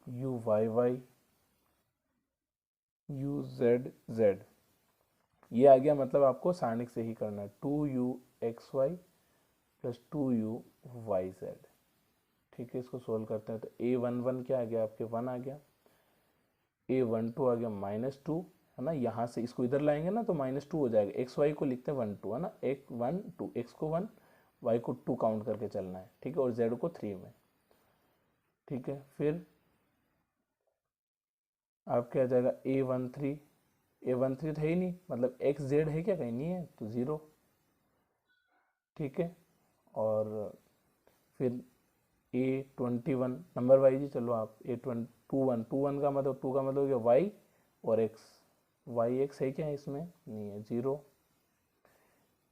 S1: UYY UZZ, ये आ गया, मतलब आपको सारणिक से ही करना है, 2UXY प्लस 2UYZ। ठीक है, इसको सोल्व करते हैं, तो A11 क्या आ गया आपके 1 आ गया, A12 आ गया -2, है ना, यहाँ से इसको इधर लाएंगे ना तो -2 हो जाएगा, XY को लिखते हैं 1 2, है ना, 1 1 2, X को 1 Y को 2 काउंट करके चलना है। ठीक है, और Z को 3 में। ठीक है, फिर आपके आ जाएगा A13 तो है ही नहीं, मतलब XZ है क्या, कहीं नहीं है, तो 0। ठीक है, और फिर A21 नंबर वाइज ही चलो आप, A21 का मतलब 2 का मतलब क्या, Y और X, YX है क्या इसमें, नहीं है, 0।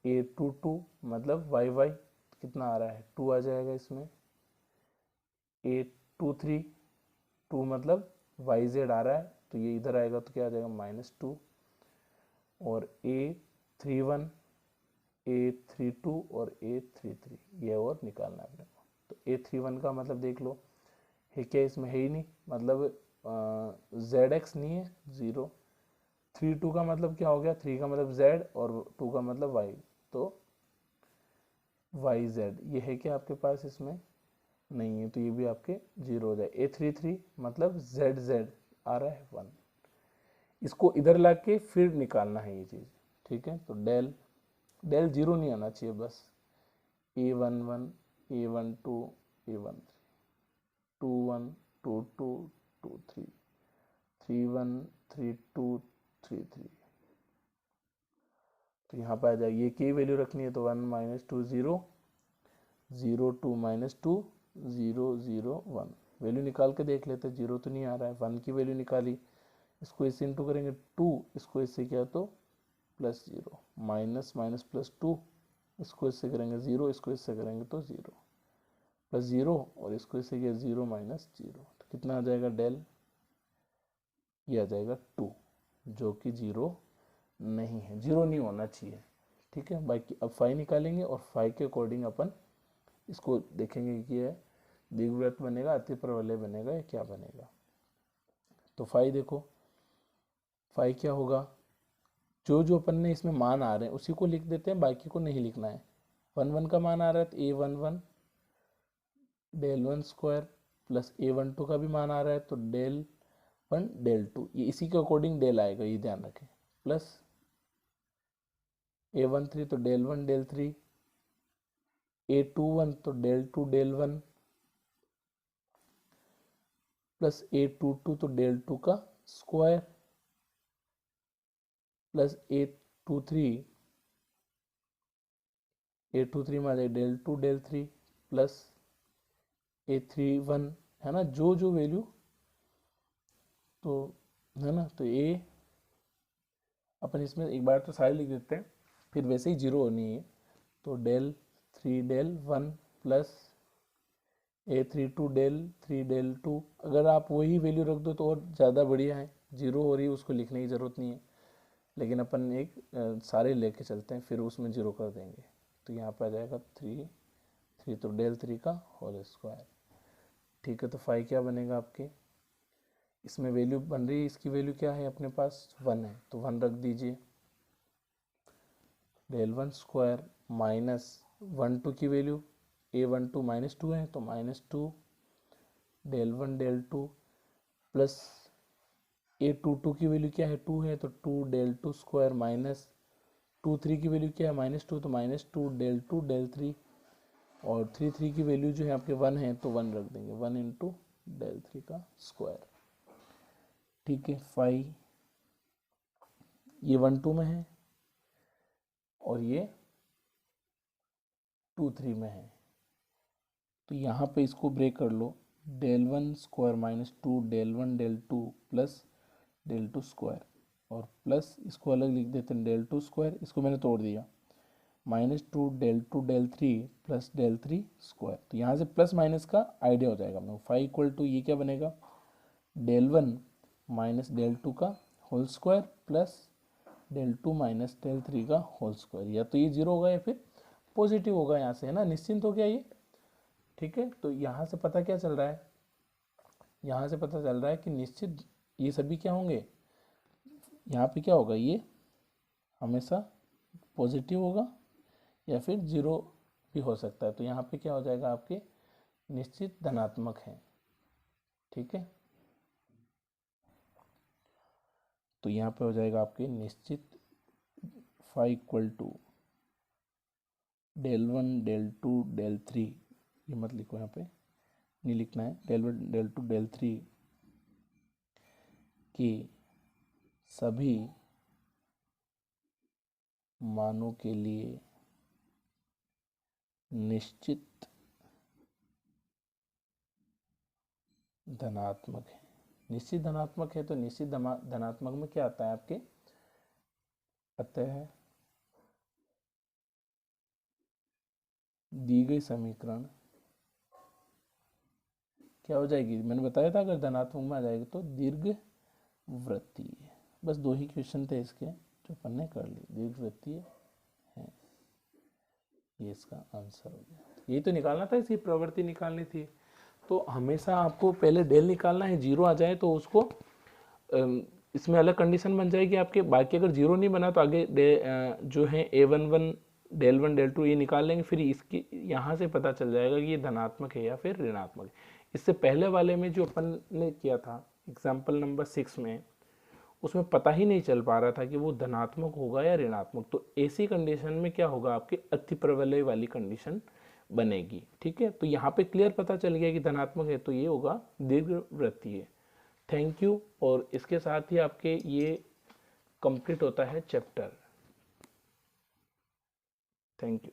S1: A22 मतलब YY कितना आ रहा है, 2 आ जाएगा इसमें। A23 2 मतलब YZ आ रहा है, तो ये इधर आएगा तो क्या आ जाएगा -2। और A31 A32 और A33 ये और निकालना है अपने को। तो A31 का मतलब देख लो है क्या, इसमें है ही नहीं, मतलब ZX नहीं है, 0। 32 का मतलब क्या हो गया, 3 का मतलब Z और 2 का मतलब Y, तो YZ ये है क्या आपके पास इसमें नहीं है, तो ये भी आपके 0 हो जाए। A33 मतलब ZZ आ रहा है 1। इसको इधर ला के फिर निकालना है ये चीज़, ठीक है। तो डेल 0 नहीं आना चाहिए, बस A11 A12 A13 21 22 23 31 32 33। तो यहाँ पर आ जाएगी, ये की वैल्यू रखनी है तो 1 - 2 0 0 2 - 2 0 0 1। वैल्यू निकाल के देख लेते हैं, 0 तो नहीं आ रहा है। 1 की वैल्यू निकाली, इसको इससे इंटू करेंगे 2, इसको इससे किया तो +0 माइनस माइनस +2, इसको इससे करेंगे 0, इसको इससे करेंगे तो 0 +0, और इसको इससे किया 0 - 0। तो कितना आ जाएगा डेल, ये आ जाएगा 2, जो कि 0 नहीं है, 0 नहीं होना चाहिए, ठीक है। बाकी अब फाई निकालेंगे और फाई के अकॉर्डिंग अपन इसको देखेंगे कि ये दीर्घवृत्त बनेगा, अतिप्रवलय बनेगा या क्या बनेगा। तो फाई देखो, फाई क्या होगा, जो जो अपन ने इसमें मान आ रहे हैं उसी को लिख देते हैं, बाकी को नहीं लिखना है। 1 1 का मान आ रहा है तो A11 del 1 square plus A12 का भी मान आ रहा है तो डेल 1 डेल 2, ये इसी के अकॉर्डिंग डेल आएगा, ये ध्यान रखें। प्लस A13 तो डेल 1 डेल 3, A21 तो डेल 2 डेल 1 प्लस A22 तो डेल 2 का स्क्वायर प्लस A23 में आ जाए डेल 2 डेल 3 प्लस A31, है ना, जो जो वैल्यू, तो है ना, तो ये अपन इसमें एक बार तो सारे लिख देते हैं, फिर वैसे ही 0 होनी है। तो del 3 del 1 plus A32 del 3 del 2। अगर आप वही वैल्यू रख दो तो और ज़्यादा बढ़िया है, 0 हो रही है उसको लिखने की ज़रूरत नहीं है, लेकिन अपन एक सारे लेके चलते हैं, फिर उसमें 0 कर देंगे। तो यहाँ पे आ जाएगा 3 तो डेल 3 का होल स्क्वायर, ठीक है। तो फाई क्या बनेगा आपके, इसमें वैल्यू बन रही है, इसकी वैल्यू क्या है अपने पास 1 है, तो 1 रख दीजिए। डेल 1 स्क्वायर माइनस 1 2 की वैल्यू A12 -2 है तो -2 डेल 1 डेल 2 प्लस A22 की वैल्यू क्या है 2 है तो 2 डेल 2 स्क्वायर माइनस 2 3 की वैल्यू क्या है -2 तो -2 डेल 2 डेल 3, और 3 3 की वैल्यू जो है आपके 1 है तो 1 रख देंगे, 1 इंटू डेल 3 का स्क्वायर, ठीक है। फाई ये 1 2 में है और ये 2 3 में है, तो यहाँ पे इसको ब्रेक कर लो, del 1 square -2 del 1 del 2 plus del 2 square, और प्लस इसको अलग लिख देते हैं डेल 2 स्क्वायर, इसको मैंने तोड़ दिया, -2 del 2 del 3 plus del 3 square. तो यहाँ से प्लस माइनस का आइडिया हो जाएगा अपने को। फाई इक्वल टू ये क्या बनेगा, डेल 1 माइनस डेल 2 का whole square plus del 2 minus del 3 का होल स्क्वायर। या तो ये 0 होगा या फिर पॉजिटिव होगा, यहाँ से, है ना, निश्चिंत हो गया ये, ठीक है। तो यहाँ से पता क्या चल रहा है, यहाँ से पता चल रहा है कि निश्चित ये सभी क्या होंगे, यहाँ पे क्या होगा, ये हमेशा पॉजिटिव होगा या फिर 0 भी हो सकता है। तो यहाँ पे क्या हो जाएगा, आपके निश्चित धनात्मक है, ठीक है। तो यहाँ पे हो जाएगा आपके निश्चित phi equal to del 1 del 2 del 3, ये मत लिखो, यहाँ पे नहीं लिखना है, डेल 1 डेल 2 डेल 3 की सभी मानों के लिए निश्चित धनात्मक है। निश्चित धनात्मक है तो निश्चित धनात्मक में क्या आता है आपके, अतः दी गई समीकरण क्या हो जाएगी, मैंने बताया था अगर धनात्मक में आ जाएगी तो दीर्घवृत्तीय। बस 2 ही क्वेश्चन थे इसके जो अपन ने कर लिए, दीर्घवृत्तीय है, ये इसका आंसर हो गया। यही तो निकालना था, इसकी प्रवृत्ति निकालनी थी। तो हमेशा आपको पहले डेल निकालना है, 0 आ जाए तो उसको इसमें अलग कंडीशन बन जाएगी आपके, बाकी अगर 0 नहीं बना तो आगे जो है A11 डेल 1 डेल 2 ये निकाल लेंगे, फिर इसके यहाँ से पता चल जाएगा कि ये धनात्मक है या फिर ऋणात्मक है। इससे पहले वाले में जो अपन ने किया था एग्जाम्पल नंबर 6 में, उसमें पता ही नहीं चल पा रहा था कि वो धनात्मक होगा या ऋणात्मक। तो ऐसी कंडीशन में क्या होगा, आपकी अतिप्रवलय वाली कंडीशन बनेगी। ठीक है, तो यहाँ पे क्लियर पता चल गया कि धनात्मक है तो ये होगा दीर्घवृत्तीय। Thank you. और इसके साथ ही आपके ये कंप्लीट होता है चैप्टर। Thank you.